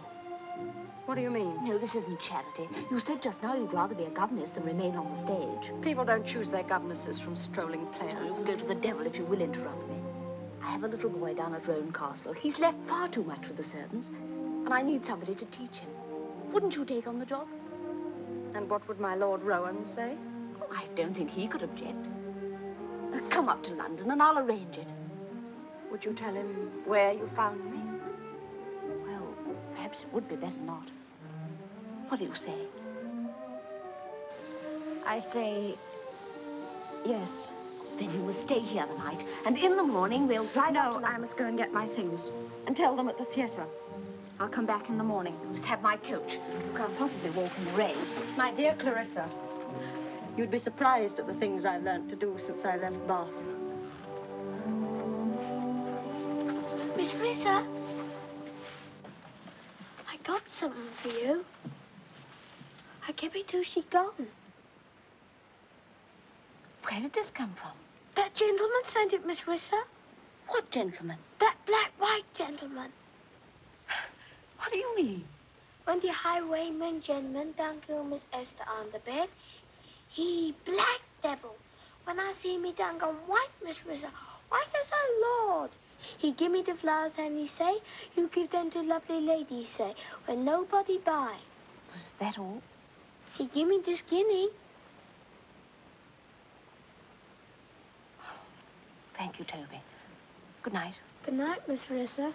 What do you mean? No, this isn't charity. You said just now you'd rather be a governess than remain on the stage. People don't choose their governesses from strolling players. You can go to the devil if you will interrupt me. I have a little boy down at Roan Castle. He's left far too much with the servants, and I need somebody to teach him. Wouldn't you take on the job? And what would my Lord Roan say? Oh, I don't think he could object. Come up to London and I'll arrange it. Would you tell him where you found me? Well, perhaps it would be better not. What do you say? I say yes. Then you must stay here the night, and in the morning we'll drive up to London. I must go and get my things and tell them at the theater. I'll come back in the morning. You must have my coach. You can't possibly walk in the rain. My dear Clarissa, you'd be surprised at the things I've learned to do since I left Bath. Miss Rissa, I got something for you. I kept it till she'd gone. Where did this come from? That gentleman sent it, Miss Rissa. What gentleman? That black-white gentleman. What do you mean? When the highwayman gentleman done kill Miss Ester on the bed, he black devil. When I see me done gone white, Miss Rissa, white as a lord. He give me the flowers and he say, you give them to lovely lady, say, when nobody buy. Was that all? He give me this guinea. Thank you, Toby. Good night. Good night, Miss Rissa.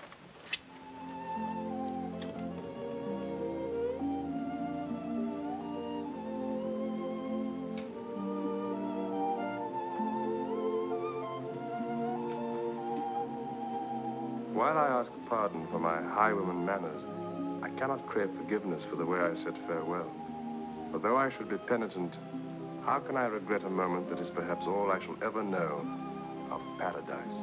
While I ask pardon for my highwayman manners, I cannot crave forgiveness for the way I said farewell. For though I should be penitent, how can I regret a moment that is perhaps all I shall ever know of paradise?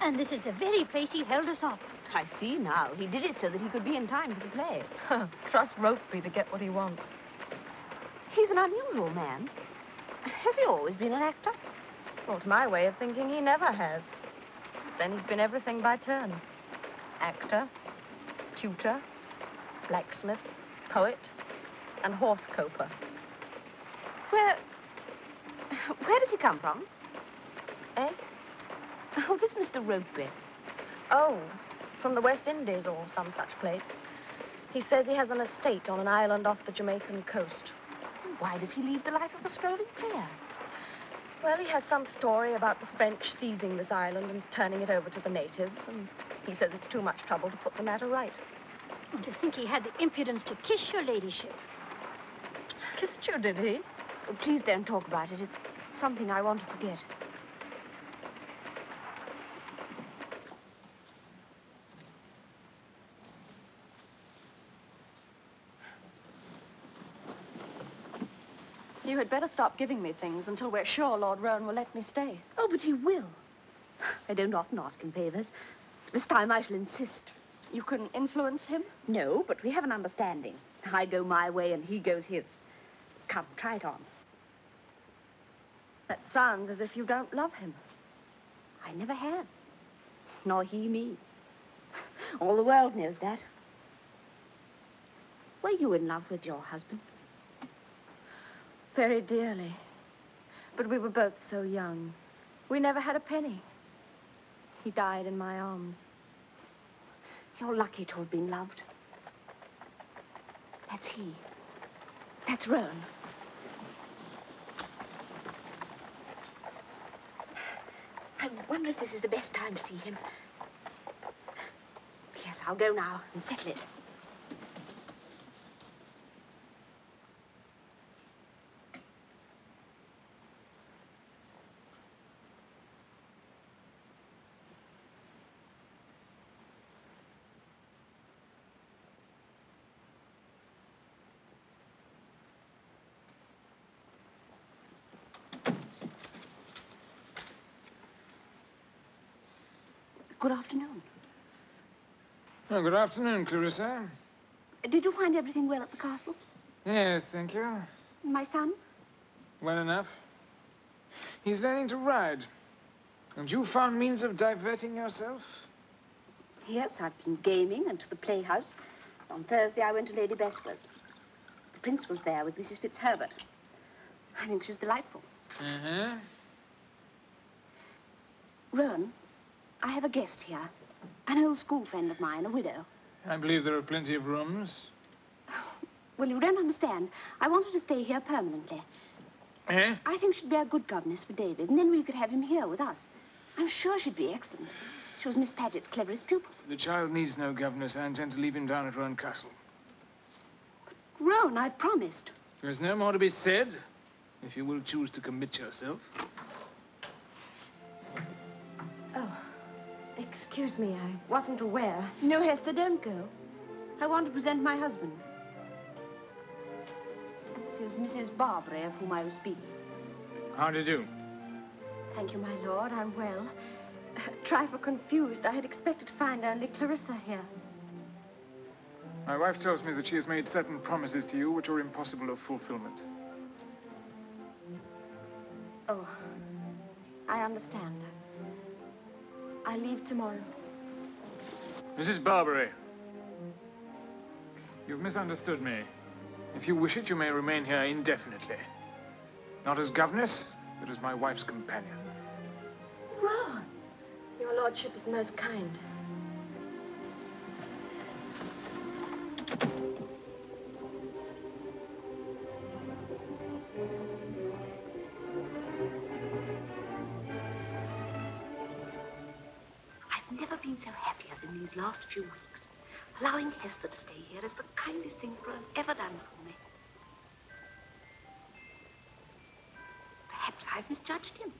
And this is the very place he held us up. I see now. He did it so that he could be in time for the play. Trust Ropeby to get what he wants. He's an unusual man. Has he always been an actor? Well, to my way of thinking, he never has. Then he's been everything by turn. Actor, tutor, blacksmith, poet, and horse coper. Where does he come from? Eh? Oh, this Mr. Ropeby. Oh, from the West Indies or some such place. He says he has an estate on an island off the Jamaican coast. Then why does he lead the life of a strolling player? Well, he has some story about the French seizing this island and turning it over to the natives, and he says it's too much trouble to put the matter right. To think he had the impudence to kiss your ladyship. Kissed you, did he? Oh, please don't talk about it. It's something I want to forget. You had better stop giving me things until we're sure Lord Roan will let me stay. Oh, but he will. I don't often ask him favors. This time I shall insist. You can influence him? No, but we have an understanding. I go my way and he goes his. Come, try it on. That sounds as if you don't love him. I never have. Nor he me. All the world knows that. Were you in love with your husband? Very dearly. But we were both so young. We never had a penny. He died in my arms. You're lucky to have been loved. That's he. That's Roan. I wonder if this is the best time to see him. Yes, I'll go now and settle it. Good afternoon. Oh, good afternoon, Clarissa. Did you find everything well at the castle? Yes, thank you. My son? Well enough. He's learning to ride. And you found means of diverting yourself? Yes, I've been gaming and to the playhouse. On Thursday, I went to Lady Besworth's. The Prince was there with Mrs. Fitzherbert. I think she's delightful. Uh-huh. Roan, I have a guest here. An old school friend of mine, a widow. I believe there are plenty of rooms. Well, you don't understand. I wanted to stay here permanently. Eh? I think she'd be a good governess for David, and then we could have him here with us. I'm sure she'd be excellent. She was Miss Paget's cleverest pupil. The child needs no governess. I intend to leave him down at Roan Castle. Roan, I promised. There's no more to be said, if you will choose to commit yourself. Oh, excuse me, I wasn't aware. No, Hester, don't go. I want to present my husband. This is Mrs. Barbary, of whom I was speaking. How do you do? Thank you, my lord. I'm well. A trifle confused. I had expected to find only Clarissa here. My wife tells me that she has made certain promises to you which are impossible of fulfillment. Oh, I understand. I leave tomorrow. Mrs. Barbary, you've misunderstood me. If you wish it, you may remain here indefinitely. Not as governess, but as my wife's companion. Roan, your lordship is most kind. I've never been so happy as in these last few weeks. Allowing Hester to stay here is the kindest thing Roan's ever done for me. Perhaps I've misjudged him.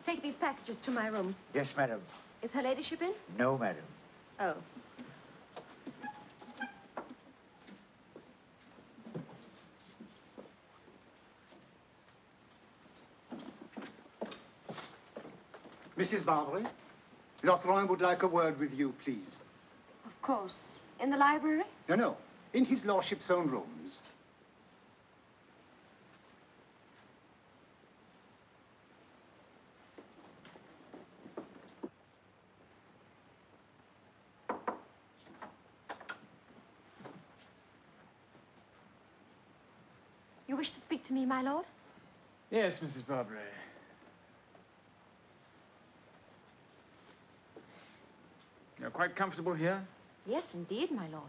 Take these packages to my room. Yes, madam. Is her ladyship in? No, madam. Oh. Mrs. Barbary, Lord Roan would like a word with you, please. Of course. In the library? No, no. In his lordship's own rooms. You wish to speak to me, my lord? Yes, Mrs. Barbary. You're quite comfortable here? Yes, indeed, my lord.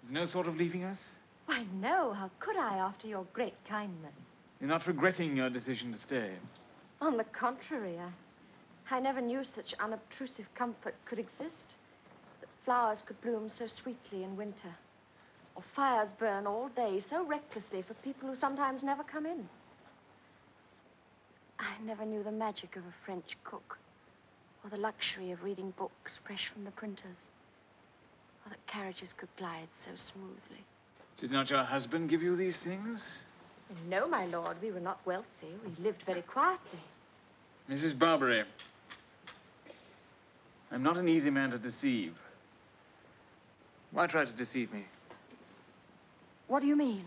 No thought of leaving us? Why, no. How could I, after your great kindness? You're not regretting your decision to stay? On the contrary, I never knew such unobtrusive comfort could exist. That flowers could bloom so sweetly in winter. Or fires burn all day so recklessly for people who sometimes never come in. I never knew the magic of a French cook. Or the luxury of reading books fresh from the printers. Or that carriages could glide so smoothly. Did not your husband give you these things? No, my lord, we were not wealthy. We lived very quietly. Mrs. Barbary, I'm not an easy man to deceive. Why try to deceive me? What do you mean?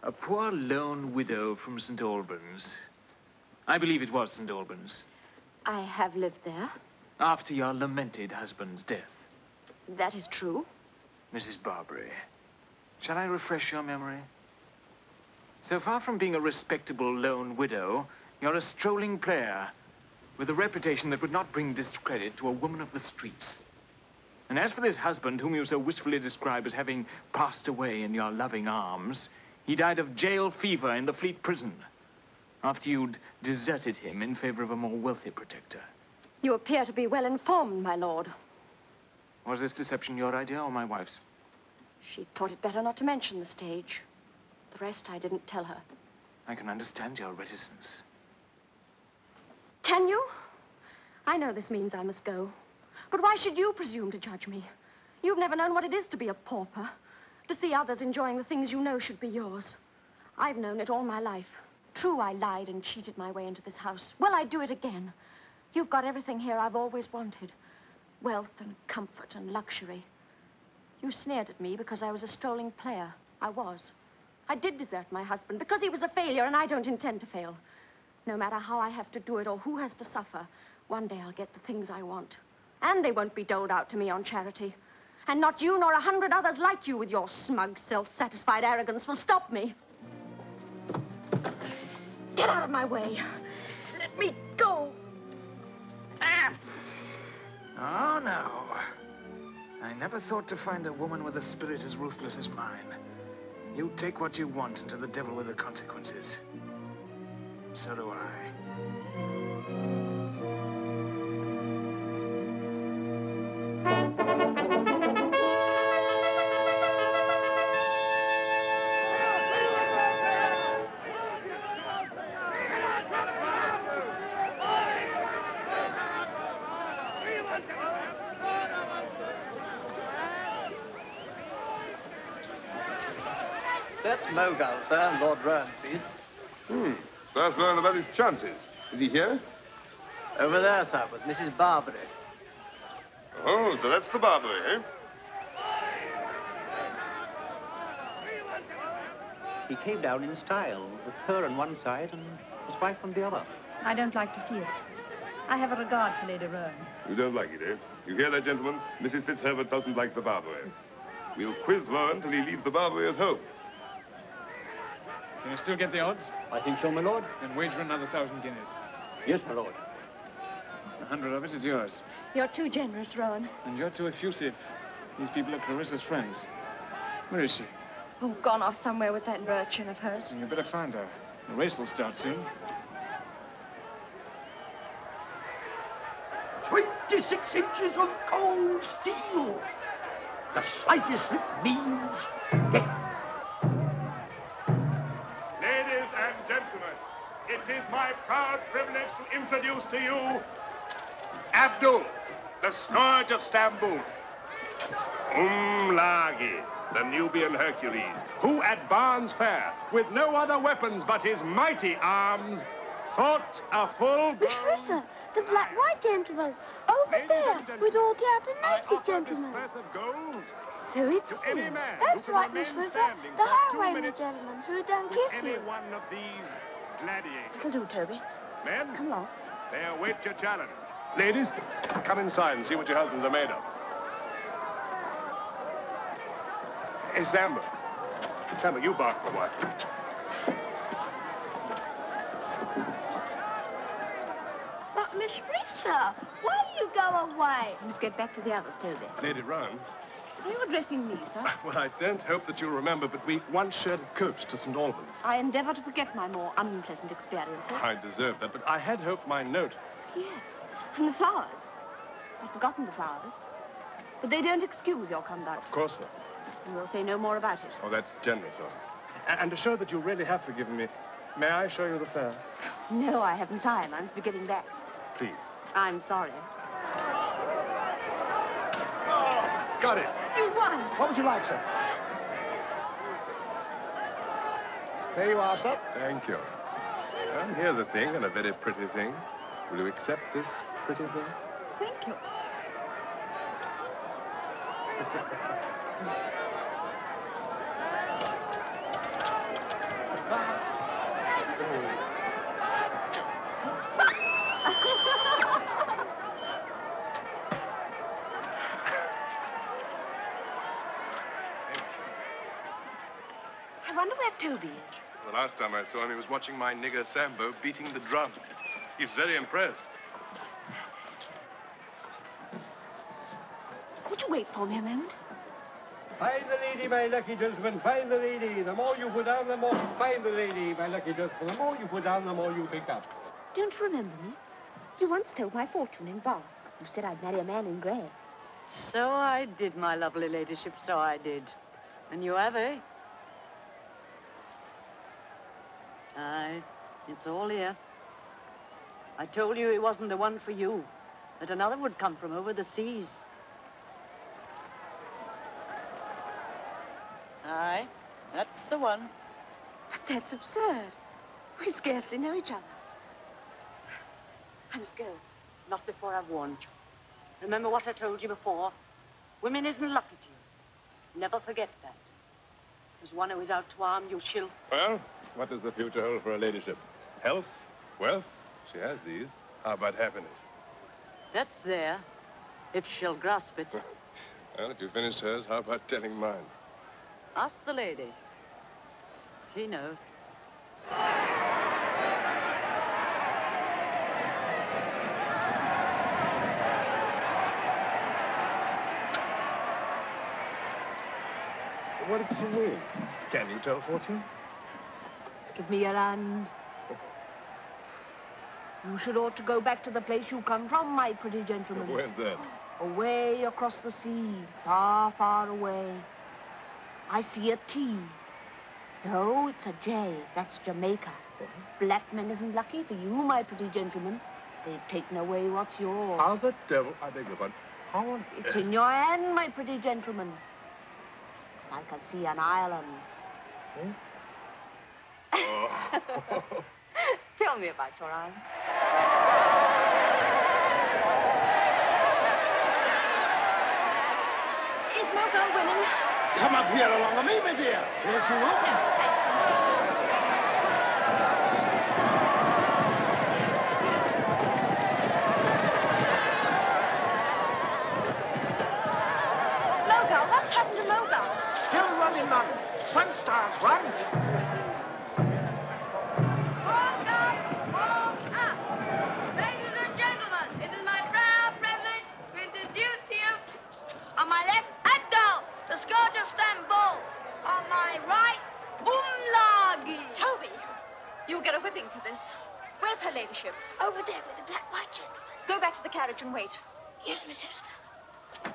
A poor lone widow from St. Albans. I believe it was St. Albans. I have lived there. After your lamented husband's death. That is true. Mrs. Barbary, shall I refresh your memory? So far from being a respectable lone widow, you're a strolling player with a reputation that would not bring discredit to a woman of the streets. And as for this husband whom you so wistfully describe as having passed away in your loving arms, He died of jail fever in the Fleet prison after you'd deserted him in favor of a more wealthy protector. You appear to be well informed, my lord. Was this deception your idea or my wife's? She thought it better not to mention the stage. The rest I didn't tell her. I can understand your reticence. Can you? I know this means I must go. But why should you presume to judge me? You've never known what it is to be a pauper, to see others enjoying the things you know should be yours. I've known it all my life. True, I lied and cheated my way into this house. Well, I'd do it again. You've got everything here I've always wanted. Wealth and comfort and luxury. You sneered at me because I was a strolling player. I was. I did desert my husband because he was a failure, and I don't intend to fail. No matter how I have to do it or who has to suffer, one day I'll get the things I want. And they won't be doled out to me on charity. And not you nor 100 others like you with your smug, self-satisfied arrogance will stop me. Get out of my way. Let me go. Ah. Oh, no. I never thought to find a woman with a spirit as ruthless as mine. You take what you want and to the devil with the consequences. So do I. That's Mogul, sir, Lord Roan's piece. First learn about his chances. Is he here? Over there, sir, with Mrs. Barbary. Oh, so that's the Barbary, eh? He came down in style, with her on one side and his wife on the other. I don't like to see it. I have a regard for Lady Roan. You don't like it, eh? You hear that, gentlemen? Mrs. Fitzherbert doesn't like the Barbary. We'll quiz Roan till he leaves the Barbary at home. Can you still get the odds? I think so, my lord. Then wager another 1,000 guineas. Yes, my lord. 100 of it is yours. You're too generous, Roan. And you're too effusive. These people are Clarissa's friends. Where is she? Oh, gone off somewhere with that urchin of hers. And you better find her. The race will start soon. 26 inches of cold steel. The slightest slip means death. Ladies and gentlemen, it is my proud privilege to introduce to you Abdul, the scourge of Stamboul. Lagi, the Nubian Hercules, who at Barnes Fair, with no other weapons but his mighty arms, fought a full... Miss Rissa, the black-white gentleman, over there, with all the other naked gentlemen. So it's him. That's right, Miss Rissa, the highwayman gentleman who done kiss you. Any one of these gladiators. It'll do, Toby. Men, come along. They await your challenge. Ladies, come inside and see what your husbands are made of. Hey, Sambo. Sambo, you bark for a while. But Miss Rissa, why do you go away? You must get back to the others, Toby. Lady Roan. Are you addressing me, sir? Well, I don't hope that you'll remember, but we once shared a coach to St. Albans. I endeavor to forget my more unpleasant experiences. I deserve that, but I had hoped my note... Yes, and the flowers. I've forgotten the flowers. But they don't excuse your conduct. Of course not. And we'll say no more about it. Oh, that's generous of you. And to show that you really have forgiven me, may I show you the fair? No, I haven't time. I must be getting back. Please. I'm sorry. Got it. You won. What would you like, sir? There you are, sir. Thank you. Well, here's a thing, and a very pretty thing. Will you accept this pretty thing? Thank you. I wonder where Toby is. The last time I saw him, he was watching my nigger Sambo beating the drum. He's very impressed. Would you wait for me a moment? Find the lady, my lucky gentleman, find the lady. The more you put down, the more... Find the lady, my lucky gentleman. The more you put down, the more you pick up. Don't you remember me? You once told my fortune in Bath. You said I'd marry a man in grey. So I did, my lovely ladyship, so I did. And you have, eh? Aye, it's all here. I told you he wasn't the one for you, that another would come from over the seas. Aye, that's the one. But that's absurd. We scarcely know each other. I must go. Not before I've warned you. Remember what I told you before? Women isn't lucky to you. Never forget that. There's one who is out to harm you, she'll... Well, what does the future hold for her ladyship? Health? Wealth? She has these. How about happiness? That's there, if she'll grasp it. Well, if you finished hers, how about telling mine? Ask the lady. She knows. What did she mean? Can you tell fortune? Give me your hand. You should ought to go back to the place you come from, my pretty gentleman. Where's that? Away across the sea, far, far away. I see a T. No, it's a J. That's Jamaica. Black men isn't lucky for you, my pretty gentleman. They've taken away what's yours. How the devil? I beg your pardon. How on It's in your hand, my pretty gentleman. I can see an island. Hmm? Oh. Tell me about your aunt. Is no go, women? Come up here along with me, my dear. Don't you know? Logo, what's happened to Logo? Still running, Mum. Sun Stars run. Walk up! Ladies and gentlemen, it is my proud privilege to introduce to you, on my left, Abdul, the Scourge of Stamboul. On my right, Umlagi. Toby, you'll get a whipping for this. Where's her ladyship? Over there with the black white gentleman. Go back to the carriage and wait. Yes, Miss Έστερ.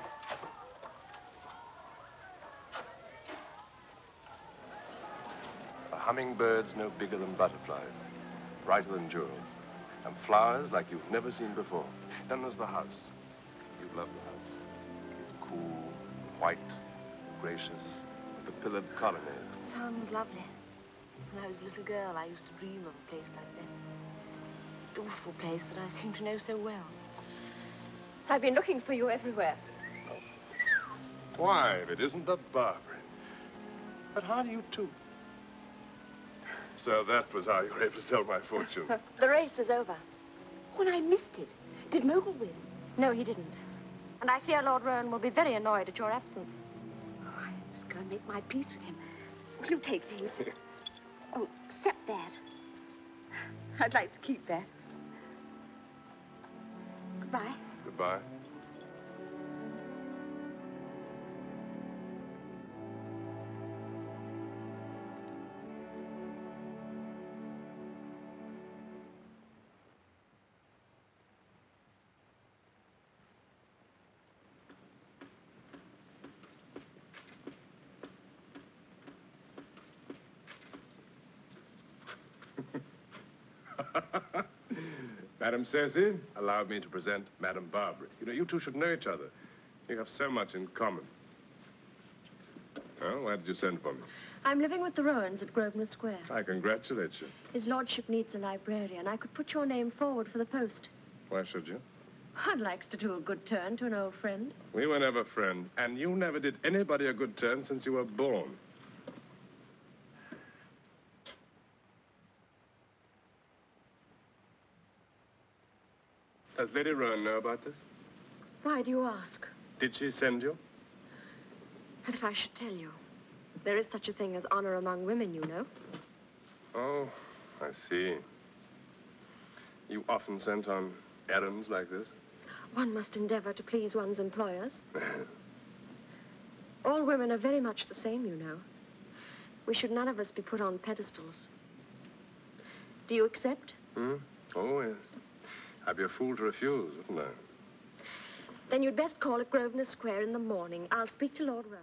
A hummingbird's no bigger than butterflies, brighter than jewels, and flowers like you've never seen before. Then there's the house. You love the house. It's cool, white, gracious, with a pillared colonnade. Sounds lovely. When I was a little girl, I used to dream of a place like that. Beautiful place that I seem to know so well. I've been looking for you everywhere. Why, if it isn't the Barbary. But how do you two? So that was how you were able to tell my fortune. The race is over. When I missed it, did Mogul win? No, he didn't. And I fear Lord Roan will be very annoyed at your absence. Oh, I must go and make my peace with him. Will you take these? Oh, except that. I'd like to keep that. Goodbye. Goodbye. Madam Cersei, allow me to present Madam Barbary. You know, you two should know each other. You have so much in common. Well, why did you send for me? I'm living with the Roans at Grosvenor Square. I congratulate you. His lordship needs a librarian. I could put your name forward for the post. Why should you? One likes to do a good turn to an old friend. We were never friends, and you never did anybody a good turn since you were born. Does Lady Roan know about this? Why do you ask? Did she send you? As if I should tell you. There is such a thing as honor among women, you know. Oh, I see. You often sent on errands like this? One must endeavor to please one's employers. All women are very much the same, you know. We should none of us be put on pedestals. Do you accept? Oh, yes. I'd be a fool to refuse, wouldn't I? Then you'd best call at Grosvenor Square in the morning. I'll speak to Lord Rowan.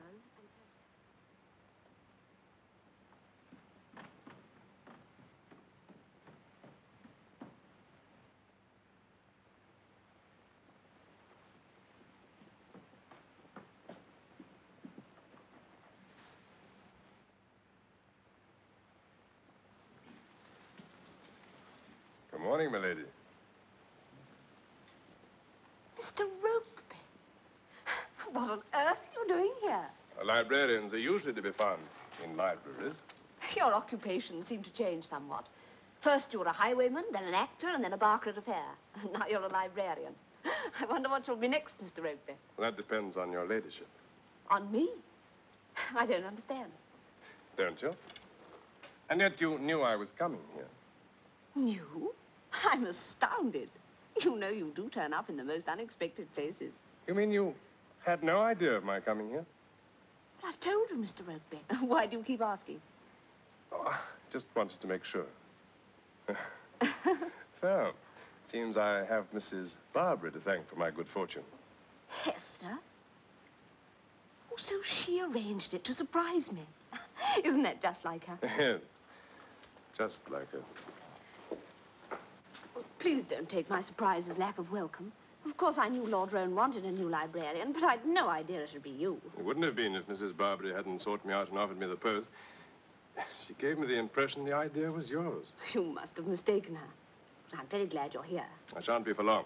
Good morning, my lady. Mr. Rokeby, what on earth are you doing here? Librarians are usually to be found in libraries. Your occupations seem to change somewhat. First you were a highwayman, then an actor, and then a barker at a fair. Now you're a librarian. I wonder what you'll be next, Mr. Rokeby. Well, that depends on your ladyship. On me? I don't understand. Don't you? And yet you knew I was coming here. Knew? I'm astounded. You know you do turn up in the most unexpected places. You mean you had no idea of my coming here? Well, I've told you, Mr. Rokeby. Why do you keep asking? Oh, just wanted to make sure. So, seems I have Mrs. Barbara to thank for my good fortune. Hester? Oh, so she arranged it to surprise me. Isn't that just like her? Yes, just like her. Well, please don't take my surprise as lack of welcome. Of course, I knew Lord Rowan wanted a new librarian, but I'd no idea it would be you. It wouldn't have been if Mrs. Barbary hadn't sought me out and offered me the post. She gave me the impression the idea was yours. You must have mistaken her. But I'm very glad you're here. I shan't be for long.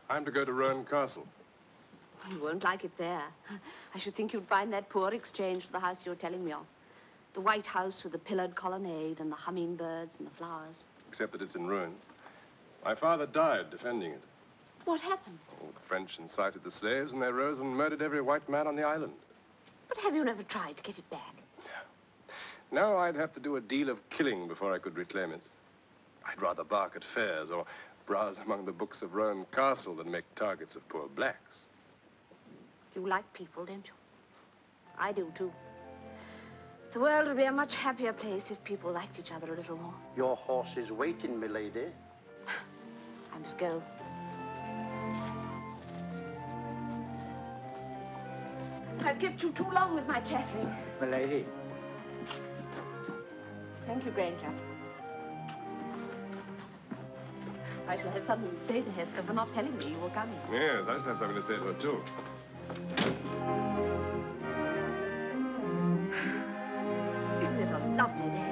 I'm to go to Rowan Castle. You won't like it there. I should think you'd find that poor exchange for the house you were telling me of. The White House with the pillared colonnade and the hummingbirds and the flowers. Except that it's in ruins. My father died defending it. What happened? Oh, the French incited the slaves, and they rose and murdered every white man on the island. But have you never tried to get it back? No, I'd have to do a deal of killing before I could reclaim it. I'd rather bark at fairs or browse among the books of Rowan Castle than make targets of poor blacks. You like people, don't you? I do, too. The world would be a much happier place if people liked each other a little more. Your horse is waiting, milady. I must go. I've kept you too long with my chattering. Milady. Thank you, Granger. I shall have something to say to Hester for not telling me you were coming. Yes, I shall have something to say to her, too. Isn't it a lovely day?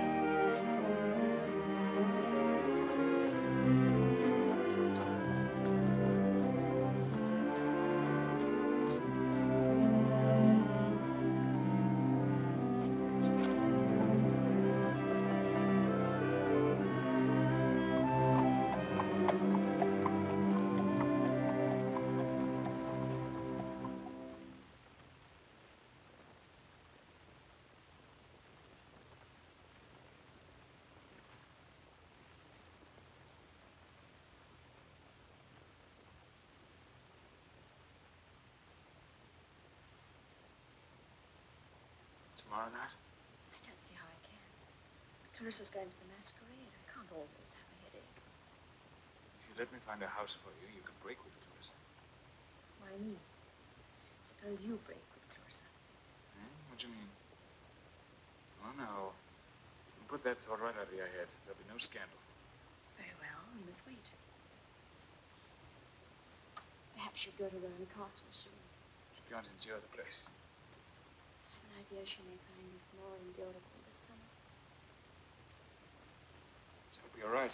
Tomorrow night? I don't see how I can. Clarissa's going to the masquerade. I can't always have a headache. If you let me find a house for you, you could break with Clarissa. Why me? Suppose you break with Clarissa. What do you mean? Oh, no. Put that thought right out of your head. There'll be no scandal. Very well, we must wait. Perhaps you'd go to Rowan Castle soon. She can't endure the place. An idea she may find it more endurable this summer. So it'll be all right.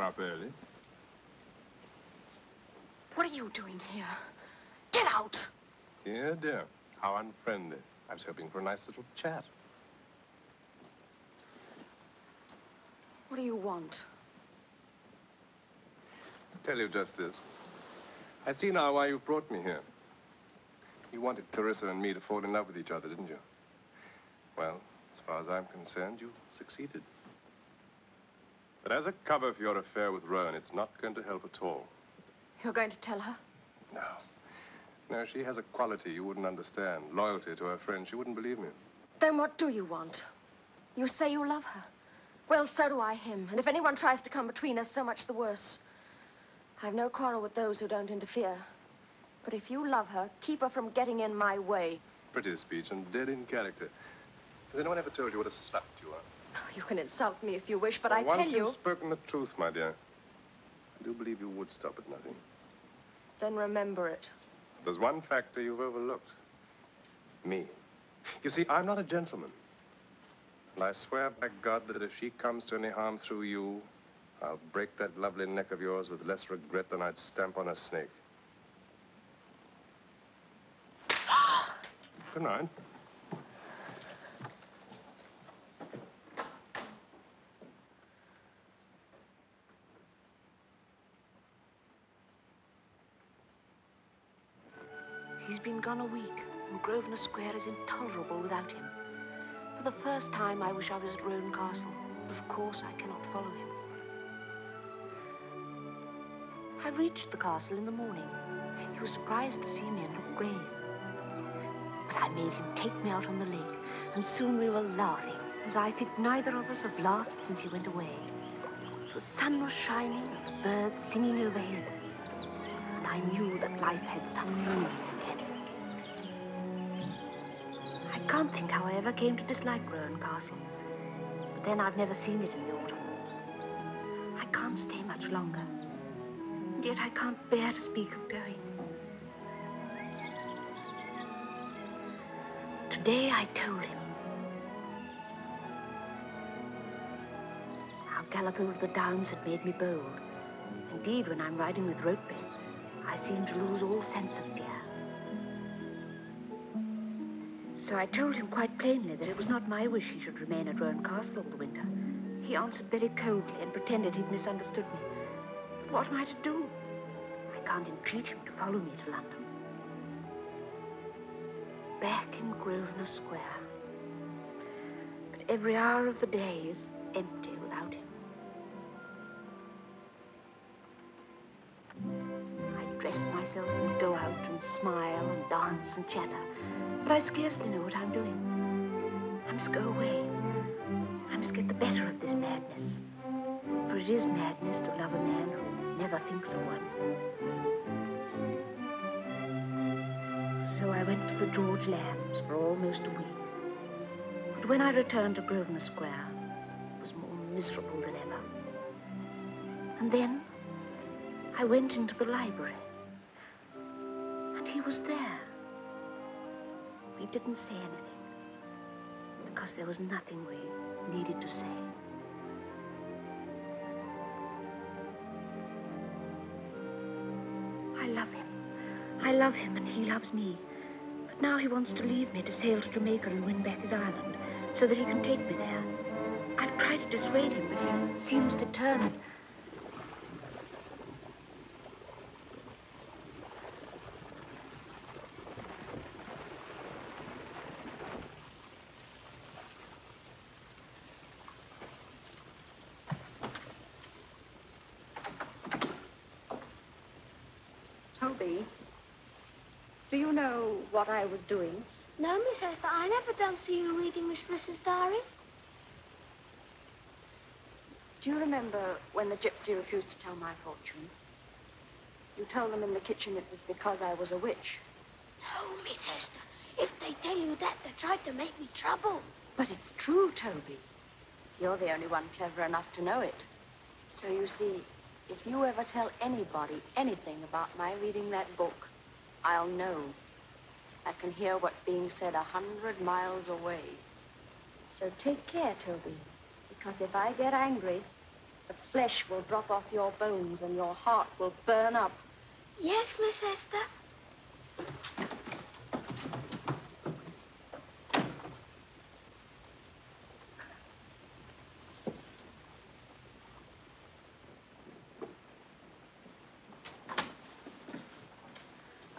You're up early. What are you doing here? Get out! Dear, dear. How unfriendly. I was hoping for a nice little chat. What do you want? I'll tell you just this. I see now why you brought me here. You wanted Clarissa and me to fall in love with each other, didn't you? Well, as far as I'm concerned, you succeeded. But as a cover for your affair with Roan, it's not going to help at all. You're going to tell her? No. No, she has a quality you wouldn't understand. Loyalty to her friend. She wouldn't believe me. Then what do you want? You say you love her. Well, so do I him. And if anyone tries to come between us, so much the worse. I've no quarrel with those who don't interfere. But if you love her, keep her from getting in my way. Pretty speech and dead in character. Has anyone ever told you what a slut you are? You can insult me if you wish, but Well, I tell once you... you've spoken the truth, my dear, I do believe you would stop at nothing. Then remember it. There's one factor you've overlooked. Me. You see, I'm not a gentleman. And I swear by God that if she comes to any harm through you, I'll break that lovely neck of yours with less regret than I'd stamp on a snake. Good night. He's been gone a week, and Grosvenor Square is intolerable without him. For the first time, I wish I was at Roan Castle, but of course I cannot follow him. I reached the castle in the morning. He was surprised to see me and looked grave. But I made him take me out on the lake, and soon we were laughing, as I think neither of us have laughed since he went away. The sun was shining, and the birds singing overhead, and I knew that life had some meaning again. I can't think how I ever came to dislike Roan Castle, but then I've never seen it in the autumn. I can't stay much longer, and yet I can't bear to speak of going. Today I told him. Our gallop over the downs had made me bold. Indeed, when I'm riding with Ropeberry, I seem to lose all sense of fear. So I told him quite plainly that it was not my wish he should remain at Roan Castle all the winter. He answered very coldly and pretended he'd misunderstood me. But what am I to do? I can't entreat him to follow me to London. Back in Grosvenor Square. But every hour of the day is empty without him. I dress myself and go out and smile and dance and chatter, but I scarcely know what I'm doing. I must go away. I must get the better of this madness. For it is madness to love a man who never thinks of one. So I went to the George Lambs for almost a week. But when I returned to Grosvenor Square, it was more miserable than ever. And then I went into the library, and he was there. We didn't say anything, because there was nothing we needed to say. I love him, and he loves me. But now he wants to leave me to sail to Jamaica and win back his island, so that he can take me there. I've tried to dissuade him, but he seems determined. Toby, do you know what I was doing? No, Miss Esther, I never done see you reading Miss Fliss's diary. Do you remember when the gypsy refused to tell my fortune? You told them in the kitchen it was because I was a witch. No, Miss Esther. If they tell you that, they tried to make me trouble. But it's true, Toby. You're the only one clever enough to know it. So you see, if you ever tell anybody anything about my reading that book, I'll know. I can hear what's being said 100 miles away. So take care, Toby, because if I get angry, The flesh will drop off your bones and your heart will burn up. Yes, Miss Esther.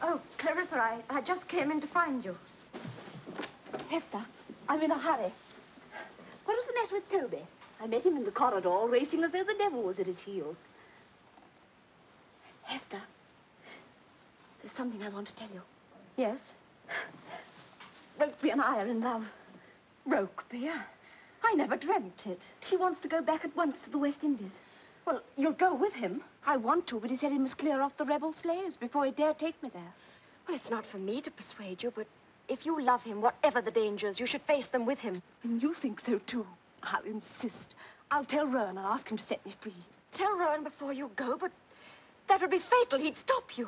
Oh, Clarissa, I just came in to find you. Hester, I'm in a hurry. What is the matter with Toby? I met him in the corridor, racing as though the devil was at his heels. Hester, there's something I want to tell you. Yes? Rokeby and I are in love. Rokeby? I never dreamt it. He wants to go back at once to the West Indies. Well, you'll go with him. I want to, but he said he must clear off the rebel slaves before he dare take me there. Well, it's not for me to persuade you, but if you love him, whatever the dangers, you should face them with him. And you think so, too. I'll insist. I'll tell Rowan and ask him to set me free. Tell Rowan before you go, but that would be fatal. He'd stop you.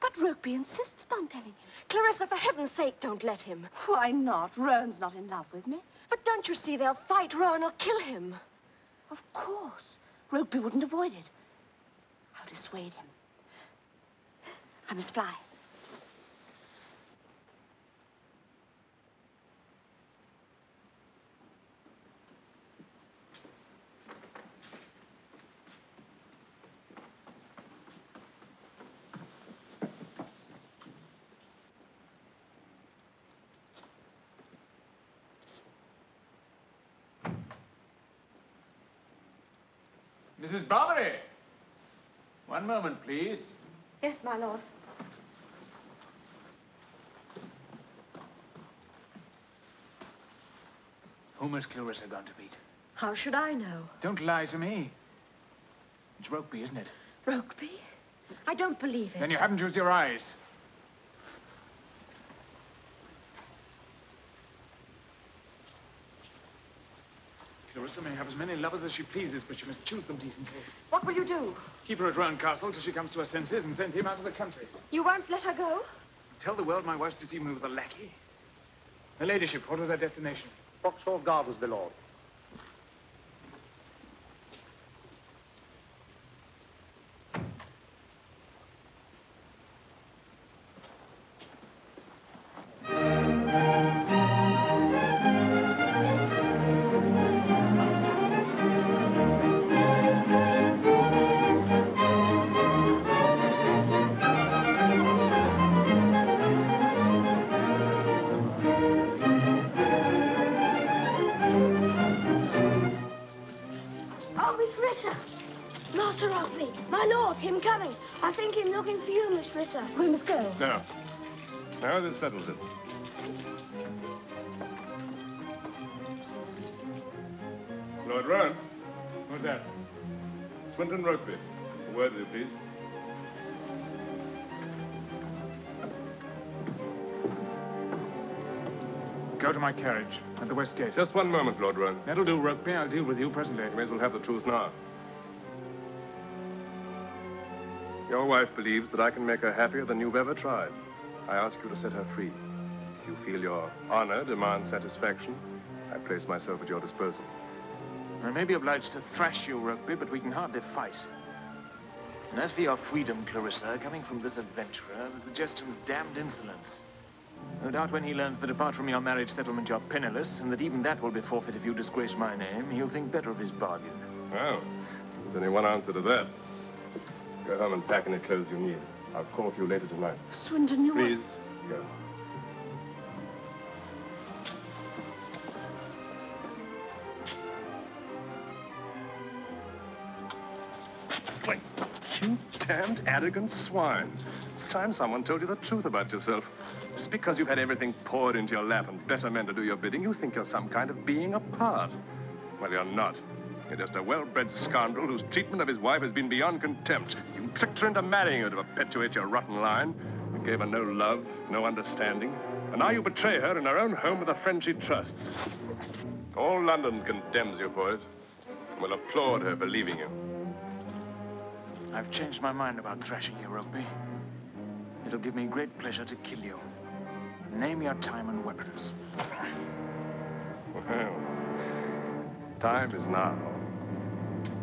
But Rokeby insists upon telling him. Clarissa, for heaven's sake, don't let him. Why not? Rowan's not in love with me. But don't you see, they'll fight. Rowan will kill him. Of course. Rokeby wouldn't avoid it. I'll dissuade him. I must fly. Mrs. Barbary! One moment, please. Yes, my lord. Whom has Clarissa gone to meet? How should I know? Don't lie to me. It's Rokeby, isn't it? Rokeby? I don't believe it. Then you haven't used your eyes. Clarissa may have as many lovers as she pleases, but she must choose them decently. What will you do? Keep her at Rowan Castle till she comes to her senses and send him out of the country. You won't let her go? Tell the world my wife's deceiving me with a lackey. Her ladyship, what was her destination? Vauxhall Gardens, my lord. We must go. No. No, this settles it. Lord Rowan? Who's that? Swinton Rokeby. A word with you, please. Go to my carriage at the west gate. Just one moment, Lord Rowan. That'll do, Rokeby. I'll deal with you presently. You may as well have the truth now. Your wife believes that I can make her happier than you've ever tried. I ask you to set her free. If you feel your honor demands satisfaction, I place myself at your disposal. I may be obliged to thrash you, Rokeby, but we can hardly fight. And as for your freedom, Clarissa, coming from this adventurer, the suggestion's damned insolence. No doubt when he learns that apart from your marriage settlement, you're penniless, and that even that will be forfeit if you disgrace my name, he'll think better of his bargain. Well, there's only one answer to that. Go home and pack any clothes you need. I'll call for you later tonight. Swinton, you... Please, go. Wait, you damned arrogant swine. It's time someone told you the truth about yourself. Just because you've had everything poured into your lap and better men to do your bidding, you think you're some kind of being apart. Well, you're not. You're just a well-bred scoundrel whose treatment of his wife has been beyond contempt. You tricked her into marrying her to perpetuate your rotten line. You gave her no love, no understanding. And now you betray her in her own home with a friend she trusts. All London condemns you for it. And will applaud her for leaving you. I've changed my mind about thrashing you, Rokeby. It'll give me great pleasure to kill you. Name your time and weapons. Well, time is now.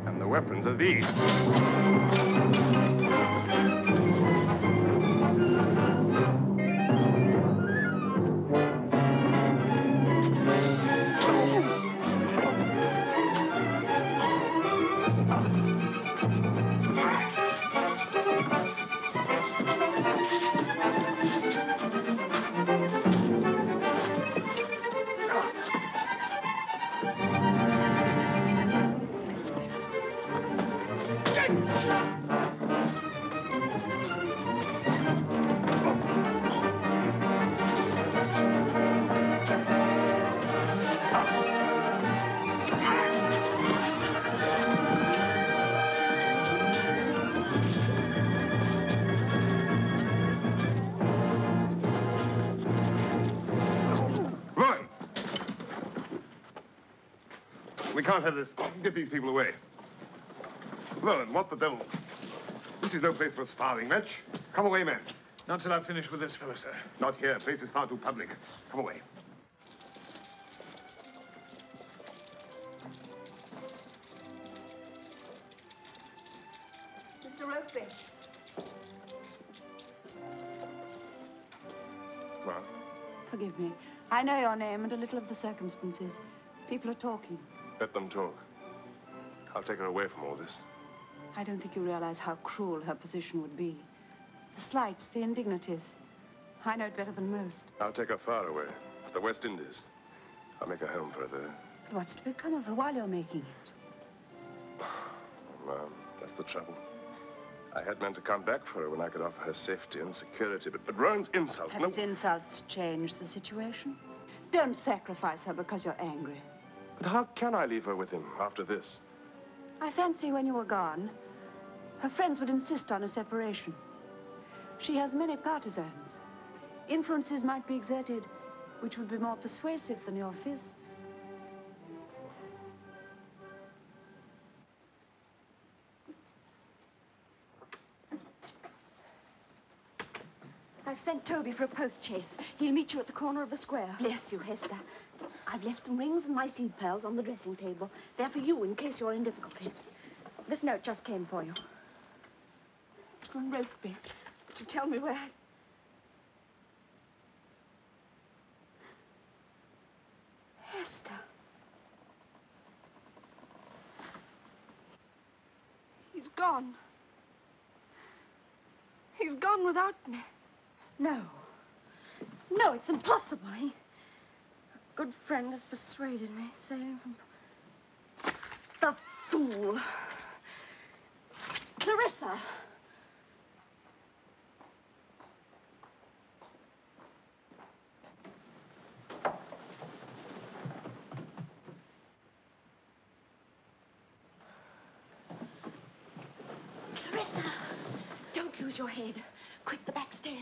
And the weapons are these. We can't have this. Get these people away. Rowan, what the devil? This is no place for a sparring match. Come away, man. Not till I've finished with this fellow, sir. Not here. Place is far too public. Come away. Mr. Rokeby. What? Forgive me. I know your name and a little of the circumstances. People are talking. Let them talk. I'll take her away from all this. I don't think you realize how cruel her position would be. The slights, the indignities. I know it better than most. I'll take her far away, to the West Indies. I'll make a home for her there. But what's to become of her while you're making it? Well, that's the trouble. I had meant to come back for her when I could offer her safety and security, but Rowan's insults... Have his insults changed the situation? Don't sacrifice her because you're angry. But how can I leave her with him after this? I fancy when you were gone, her friends would insist on a separation. She has many partisans. Influences might be exerted which would be more persuasive than your fists. I've sent Toby for a post-chase. He'll meet you at the corner of the square. Bless you, Hester. I've left some rings and my seed pearls on the dressing table. They're for you in case you're in difficulties. This note just came for you. It's from Rokeby to tell me where... Hester. He's gone. He's gone without me. No. No, it's impossible. A good friend has persuaded me, saving him. The fool. Clarissa. Clarissa. Don't lose your head. Quick, the back stairs.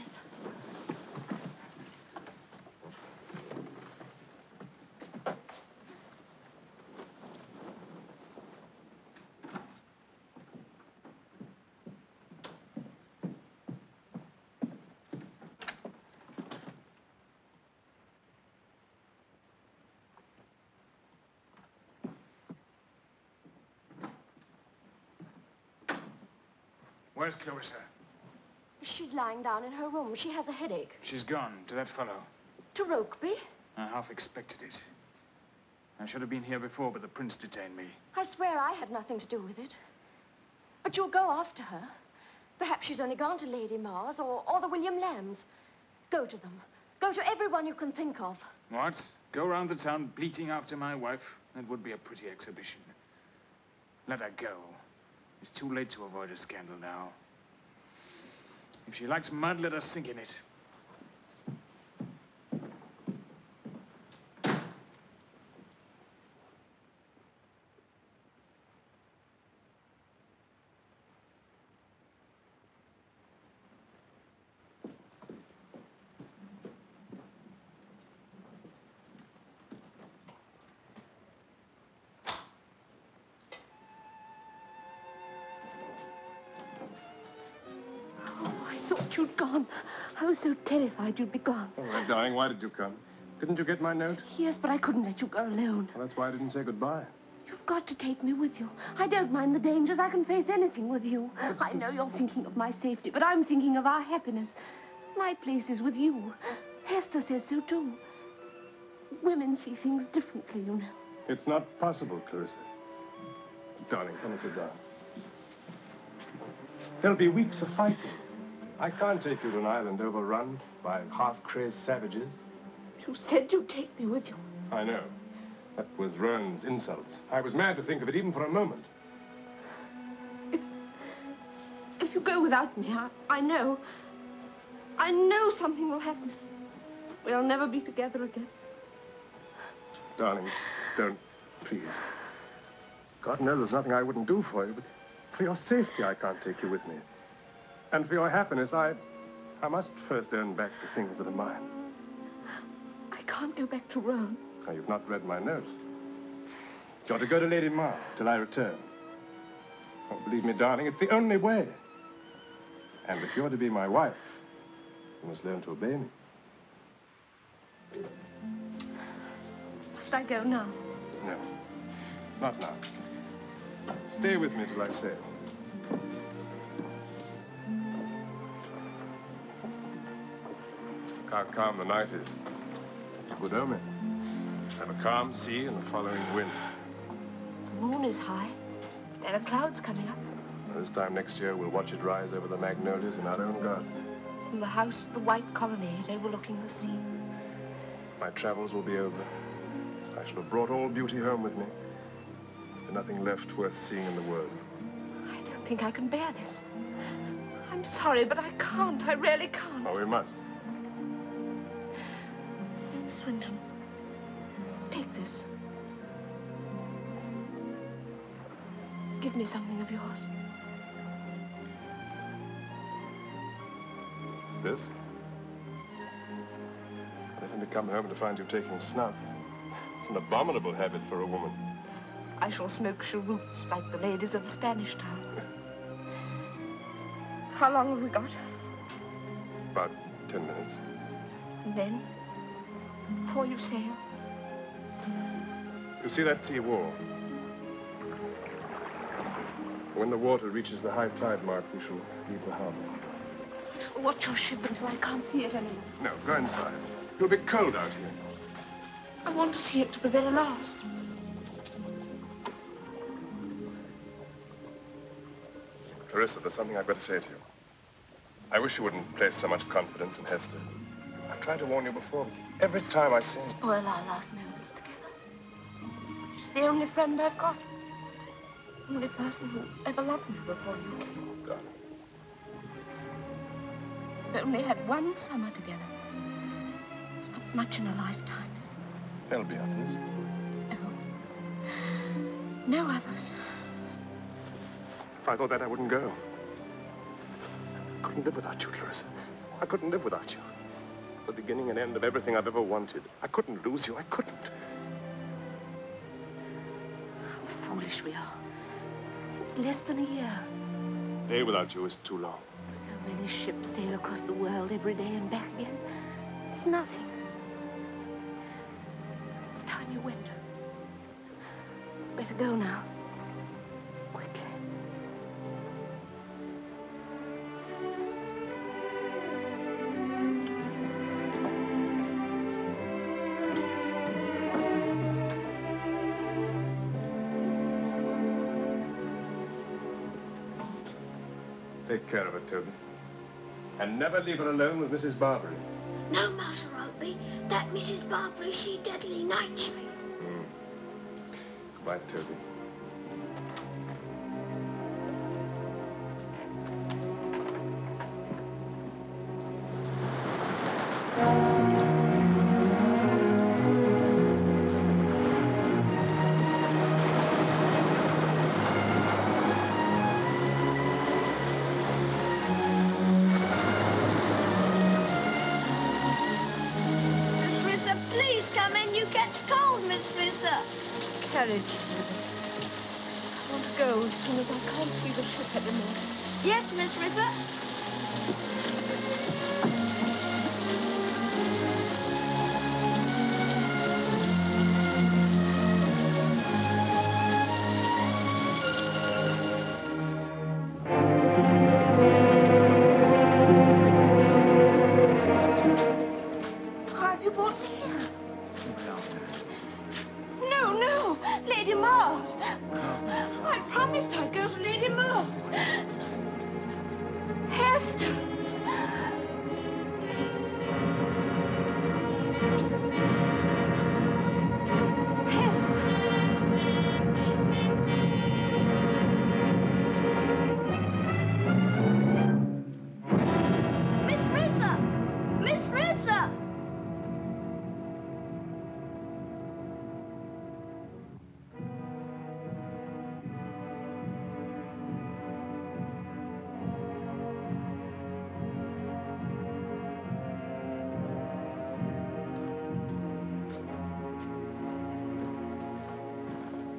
Where's Clarissa? She's lying down in her room. She has a headache. She's gone to that fellow. To Rokeby? I half expected it. I should have been here before, but the prince detained me. I swear I had nothing to do with it. But you'll go after her. Perhaps she's only gone to Lady Mar's or the William Lambs. Go to them. Go to everyone you can think of. What? Go round the town bleating after my wife? That would be a pretty exhibition. Let her go. It's too late to avoid a scandal now. If she likes mud, let her sink in it. You'd gone. I was so terrified you'd be gone. All right, darling, why did you come? Didn't you get my note? Yes, but I couldn't let you go alone. Well, that's why I didn't say goodbye. You've got to take me with you. I don't mind the dangers. I can face anything with you. I know you're thinking of my safety, but I'm thinking of our happiness. My place is with you. Hester says so, too. Women see things differently, you know. It's not possible, Clarissa. Darling, come and sit down. There'll be weeks of fighting. I can't take you to an island overrun by half-crazed savages. You said you'd take me with you. I know. That was Roan's insults. I was mad to think of it even for a moment. If you go without me, I know something will happen. We'll never be together again. Darling, don't, please. God knows there's nothing I wouldn't do for you, but for your safety, I can't take you with me. And for your happiness, I must first earn back the things that are mine. I can't go back to Roan. Now, you've not read my note. You're to go to Lady Mar till I return. Oh, believe me, darling, it's the only way. And if you're to be my wife, you must learn to obey me. Must I go now? No, not now. Stay with me till I say. Look how calm the night is. It's a good omen. Have a calm sea and a following wind. The moon is high. There are clouds coming up. This time next year, we'll watch it rise over the magnolias in our own garden. From the house with the white colonnade overlooking the sea. My travels will be over. I shall have brought all beauty home with me. There's nothing left worth seeing in the world. I don't think I can bear this. I'm sorry, but I can't. I really can't. Oh, we must. Swinton, take this. Give me something of yours. This? I happened to come home to find you taking snuff. It's an abominable habit for a woman. I shall smoke cheroots like the ladies of the Spanish town. How long have we got? About 10 minutes. And then, before you sail? You see that sea wall? When the water reaches the high tide mark, we shall leave the harbor. Watch your ship until I can't see it anymore. No, go inside. It'll be cold out here. I want to see it to the very last. Clarissa, there's something I've got to say to you. I wish you wouldn't place so much confidence in Hester. I've tried to warn you before, but every time I say... Spoil our last moments together. She's the only friend I've got. The only person who ever loved me before you came. Darling. We've only had one summer together. It's not much in a lifetime. There'll be others. No others. If I thought that, I wouldn't go. I couldn't live without you, Clarissa. I couldn't live without you. The beginning and end of everything I've ever wanted. I couldn't lose you. I couldn't. How foolish we are. It's less than a year. A day without you is too long. So many ships sail across the world every day and back again. It's nothing. It's time you went. Better go now. Quickly. Take care of her, Toby. And never leave her alone with Mrs. Barbary. No, Master Rugby. That Mrs. Barbary, she deadly nightshade. Goodbye, Toby. Courage. I want to go as soon as I can't see the ship anymore. Yes, Miss Rissa. brought me here. No, no, Lady Mars. I promised I'd go to Lady Mars. Έστερ.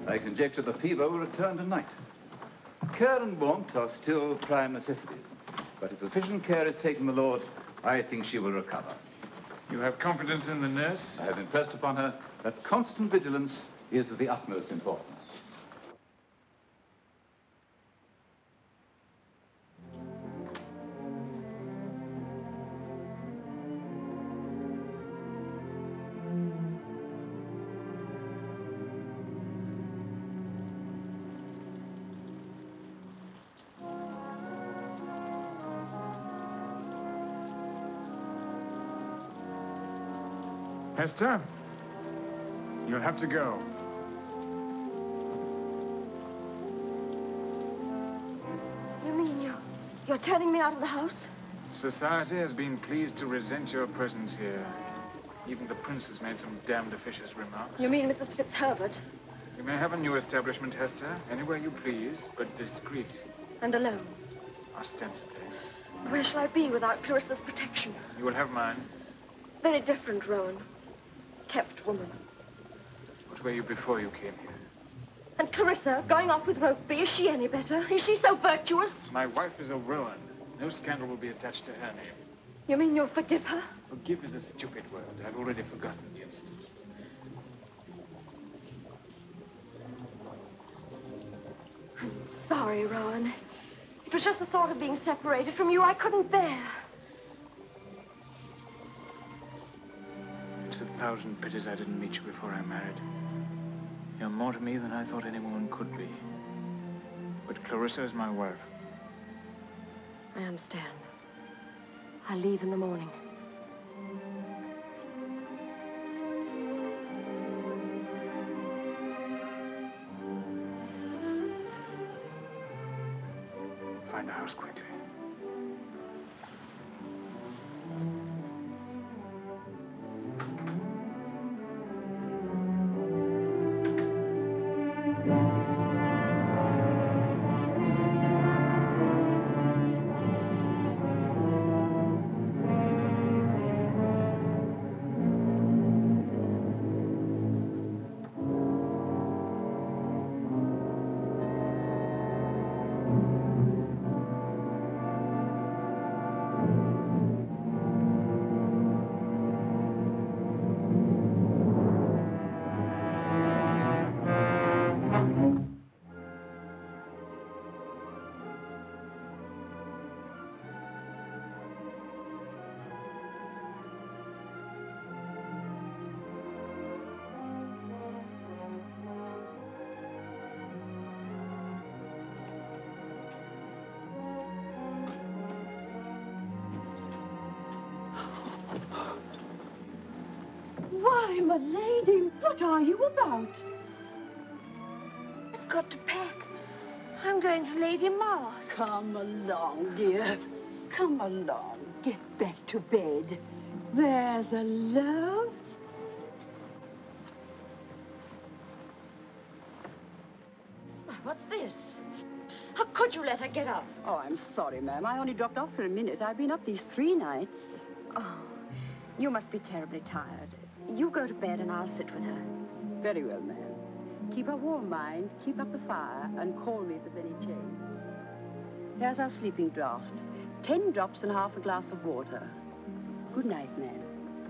I conjecture the fever will return tonight. Care and warmth are still prime necessities. But if sufficient care is taken, my lord, I think she will recover. You have confidence in the nurse? I have impressed upon her that constant vigilance is of the utmost importance. Έστερ, you'll have to go. You mean you're turning me out of the house? Society has been pleased to resent your presence here. Even the prince has made some damned officious remarks. You mean Mrs. Fitzherbert? You may have a new establishment, Ésτερ, anywhere you please, but discreet. And alone? Ostensibly. Where shall I be without Clarissa's protection? You will have mine. Very different, Rowan. Kept woman. What were you before you came here? And Clarissa, going off with Rokeby, is she any better? Is she so virtuous? My wife is a Roan. No scandal will be attached to her name. You mean you'll forgive her? Forgive is a stupid word. I've already forgotten the incident. I'm sorry, Rowan. It was just the thought of being separated from you I couldn't bear. It's 1,000 pities I didn't meet you before I married. You're more to me than I thought any woman could be. But Clarissa is my wife. I understand. I'll leave in the morning. Find a house quickly. Why, my lady, what are you about? I've got to pack. I'm going to Lady Mars. Come along, dear. Come along. Get back to bed. There's a love. What's this? How could you let her get up? Oh, I'm sorry, ma'am. I only dropped off for a minute. I've been up these 3 nights. Oh, you must be terribly tired. You go to bed and I'll sit with her. Very well, ma'am. Keep a warm mind, keep up the fire, and call me if there's any change. Here's our sleeping draught. 10 drops and half a glass of water. Good night, ma'am.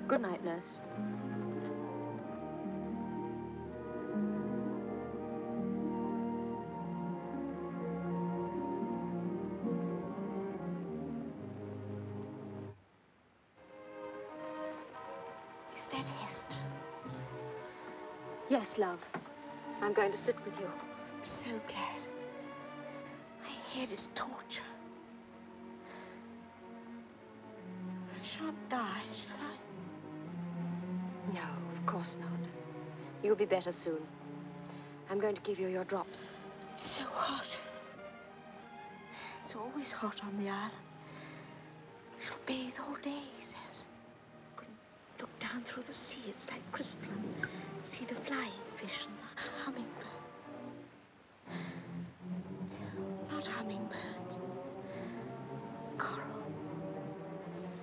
Good night, nurse. Is that Έστερ? Yes, love. I'm going to sit with you. I'm so glad. My head is torture. I shan't die, shall I? No, of course not. You'll be better soon. I'm going to give you your drops. It's so hot. It's always hot on the island. I shall bathe all day, he says. I can look down through the sea. It's like crystalline. See the flying fish and the hummingbird. Not hummingbirds. Coral.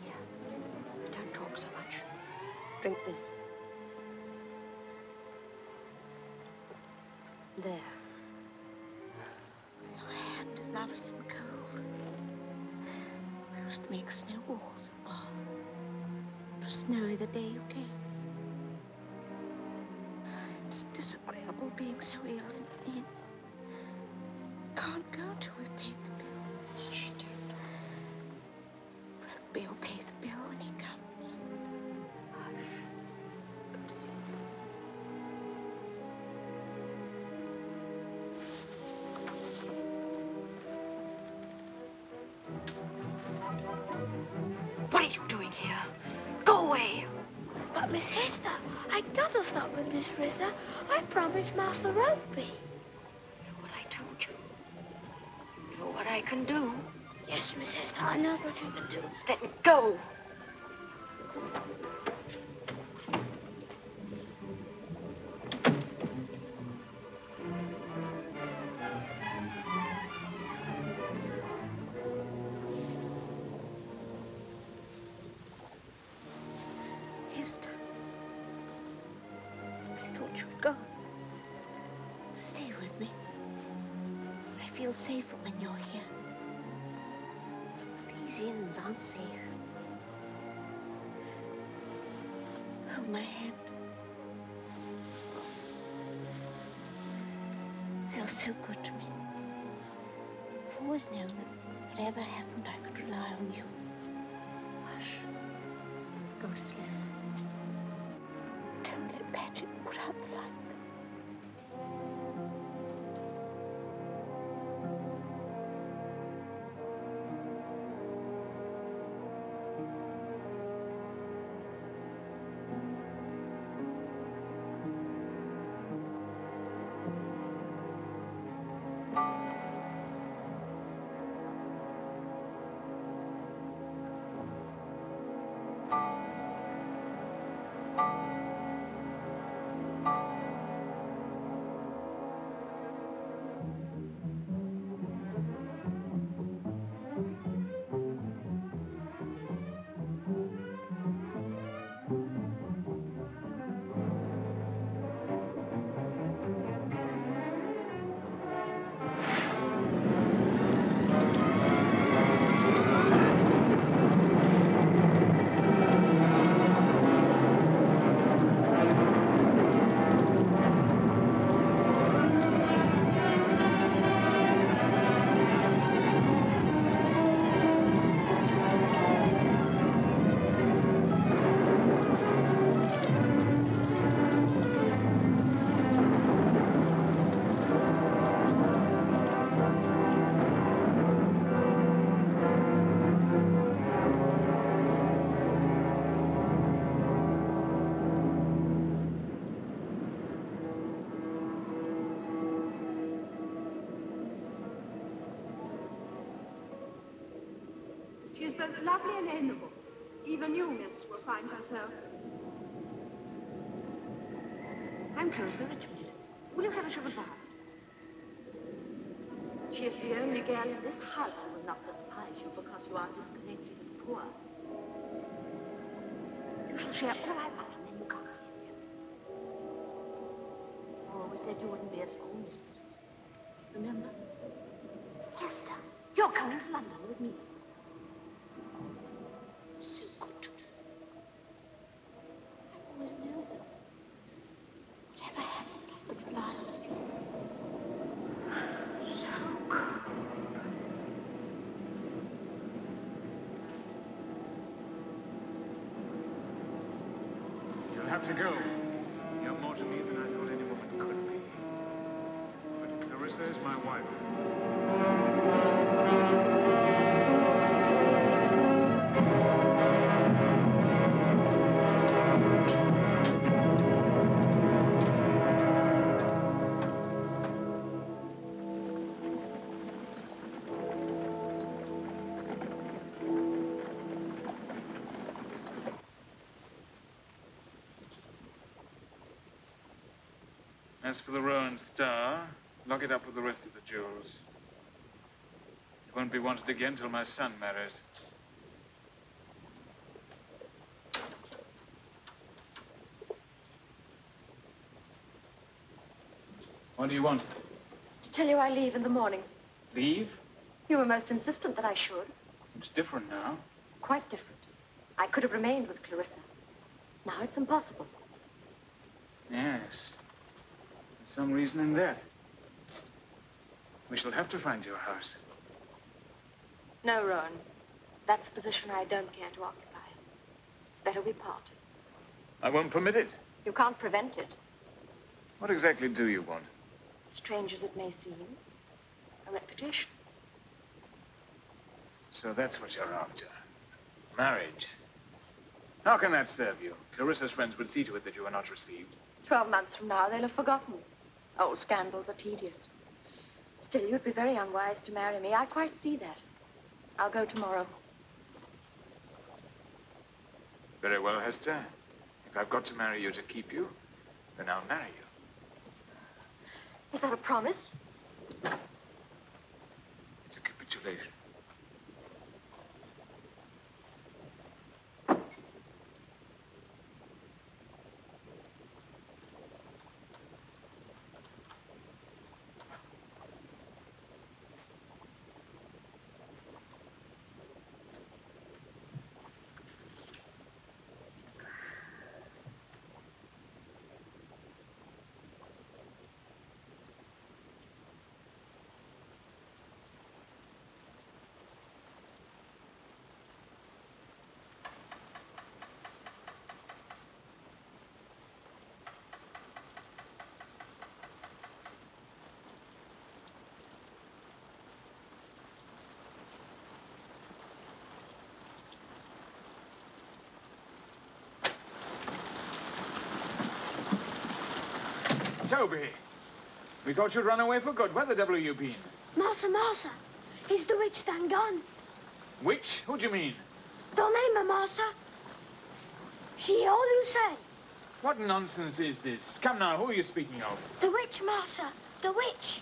Here. Don't talk so much. Drink this. There. Your hand is lovely and cold. We used to make snowballs at Bath. It was snowy the day you came. It's disagreeable being so ill and in. Can't go till we've paid the bill. Hush, don't. Rugby will pay the bill when he comes. Hush. Go to sleep. What are you doing here? Go away. But Miss Ésτερ, I gotta stop with Miss Rissa. I promised Master Rugby. What I told you. You know what I can do. Yes, Miss Ésτερ, I know what you can do. Then go. Ésτερ, I thought you'd gone. Stay with me. I feel safer when you're here. These inns aren't safe. Hold my hand. You're so good to me. I've always known that whatever happened, I could rely on you. Hush. Go to sleep. Don't let Patrick put out the light. She's both lovely and amiable. Even you, miss, will find her so. I'm Clarissa Rítsmond. Will you have a sugar bath? She is the only girl in this house who will not despise you because you are disconnected and poor. You shall share all I want, and then you can't leave me. You always said you wouldn't be a school mistress. Remember? Ésτερ, you're coming to London with me. So good to me. I've always known that whatever happened, I could rely on you. So good. have to go. You're more to me than I thought any woman could be. But Clarissa is my wife. As for the Roan star, lock it up with the rest of the jewels. It won't be wanted again till my son marries. What do you want? To tell you I leave in the morning. Leave? You were most insistent that I should. It's different now. Quite different. I could have remained with Clarissa. Now it's impossible. Yes. There's some reason in that. We shall have to find you a house. No, Roan. That's a position I don't care to occupy. It's better we part. I won't permit it. You can't prevent it. What exactly do you want? Strange as it may seem, a reputation. So that's what you're after. Marriage. How can that serve you? Clarissa's friends would see to it that you are not received. 12 months from now, they'll have forgotten. Old scandals are tedious. Still, you'd be very unwise to marry me. I quite see that. I'll go tomorrow. Very well, Hester. If I've got to marry you to keep you, then I'll marry you. Is that a promise? It's a capitulation. Toby, we thought you'd run away for good. Where the devil have you been? Massa, he's the witch and gone. Witch? Who do you mean? Don't name her, Massa. She all you say. What nonsense is this? Come now, who are you speaking of? The witch, Massa, the witch.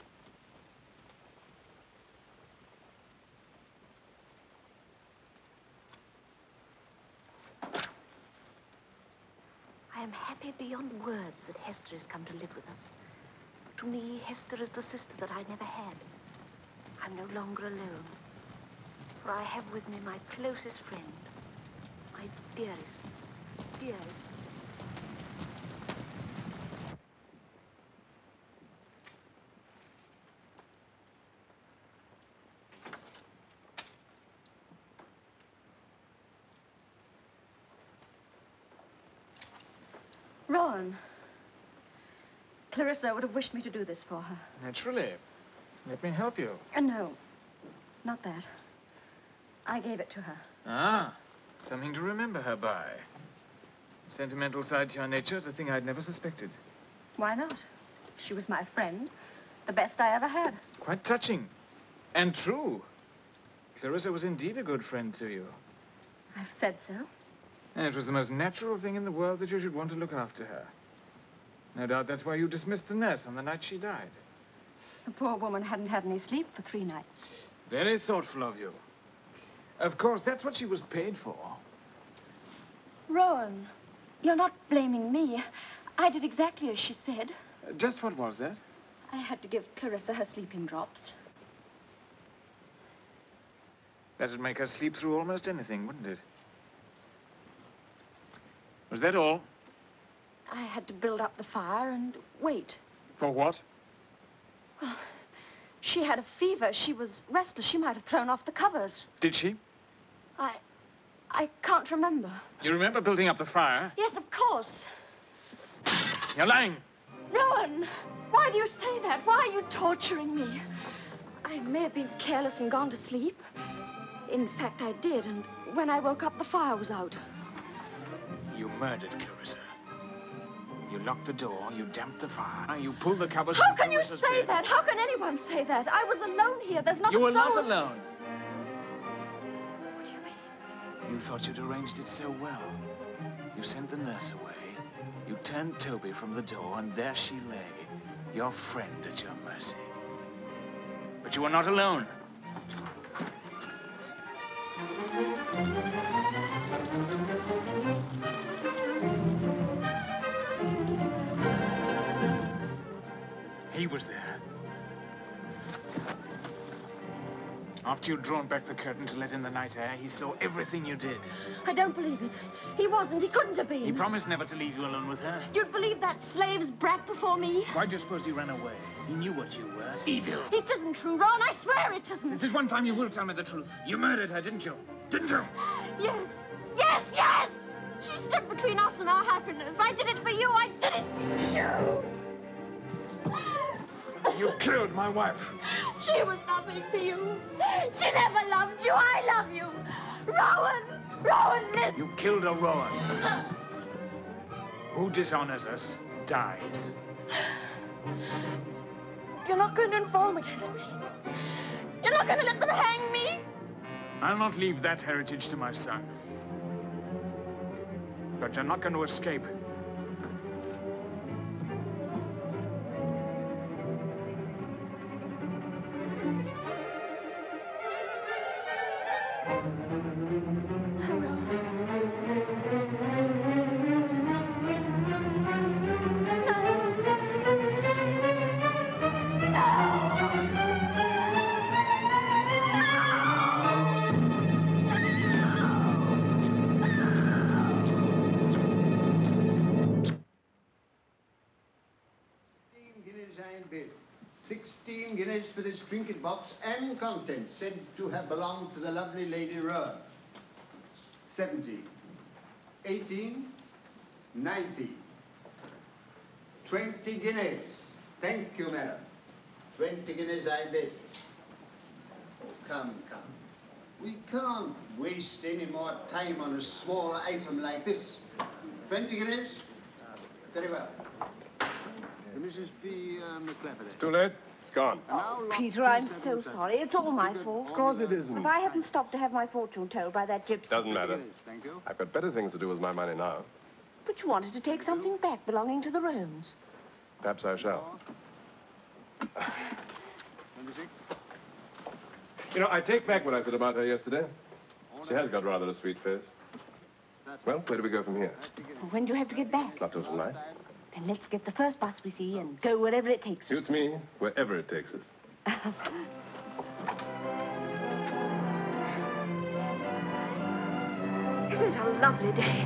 I am happy beyond words that Hester has come to live with us. To me, Hester is the sister that I never had. I'm no longer alone, for I have with me my closest friend, my dearest. Roan. Clarissa would have wished me to do this for her. Naturally. Let me help you. No, not that. I gave it to her. Ah, something to remember her by. The sentimental side to your nature is a thing I'd never suspected. Why not? She was my friend, the best I ever had. Quite touching. And true. Clarissa was indeed a good friend to you. I've said so. And it was the most natural thing in the world that you should want to look after her. No doubt that's why you dismissed the nurse on the night she died. The poor woman hadn't had any sleep for 3 nights. Very thoughtful of you. Of course, that's what she was paid for. Roan, you're not blaming me. I did exactly as she said. Just what was that? I had to give Clarissa her sleeping drops. That'd make her sleep through almost anything, wouldn't it? Was that all? I had to build up the fire and wait. For what? Well, she had a fever. She was restless. She might have thrown off the covers. Did she? I can't remember. You remember building up the fire? Yes, of course. You're lying. Rowan, why do you say that? Why are you torturing me? I may have been careless and gone to sleep. In fact, I did, and when I woke up, the fire was out. You murdered Clarissa. You locked the door, you damped the fire, you pulled the covers How from can you Clarissa's say bed. that? How can anyone say that? I was alone here. There's not a You soul. were not alone. What do you mean? You thought you'd arranged it so well. You sent the nurse away. You turned Toby from the door, and there she lay, your friend at your mercy. But you were not alone. He was there. After you'd drawn back the curtain to let in the night air, he saw everything you did. I don't believe it. He wasn't. He couldn't have been. He promised never to leave you alone with her. You'd believe that slave's brat before me? Why do you suppose he ran away? He knew what you were. Evil. It isn't true, Ron. I swear it isn't. This is one time you will tell me the truth. You murdered her, didn't you? Didn't you? Yes. Yes, yes! She stood between us and our happiness. I did it for you. I did it for you. You killed my wife. She was nothing to you. She never loved you. I love you. Rowan! Rowan, live! You killed a Roan. Who dishonors us dies. You're not going to inform against me. You're not going to let them hang me. I'll not leave that heritage to my son. But you're not going to escape. bid. 16 guineas for this trinket box and contents said to have belonged to the lovely Lady Roan. 17, 18, 19, 20 guineas. Thank you, madam. 20 guineas I bid. Oh, come. We can't waste any more time on a small item like this. 20 guineas? Very well. Mrs. B. McClafferty. It's too late. It's gone. Peter, I'm so sorry. It's all my fault. Of course it isn't. If I hadn't stopped to have my fortune told by that gypsy... Doesn't matter. I've got better things to do with my money now. But you wanted to take something back belonging to the Roans. Perhaps I shall. You know, I take back what I said about her yesterday. She has got rather a sweet face. Well, where do we go from here? When do you have to get back? Not till tonight. Then let's get the first bus we see and go wherever it takes us. Suits me, wherever it takes us. Isn't it a lovely day?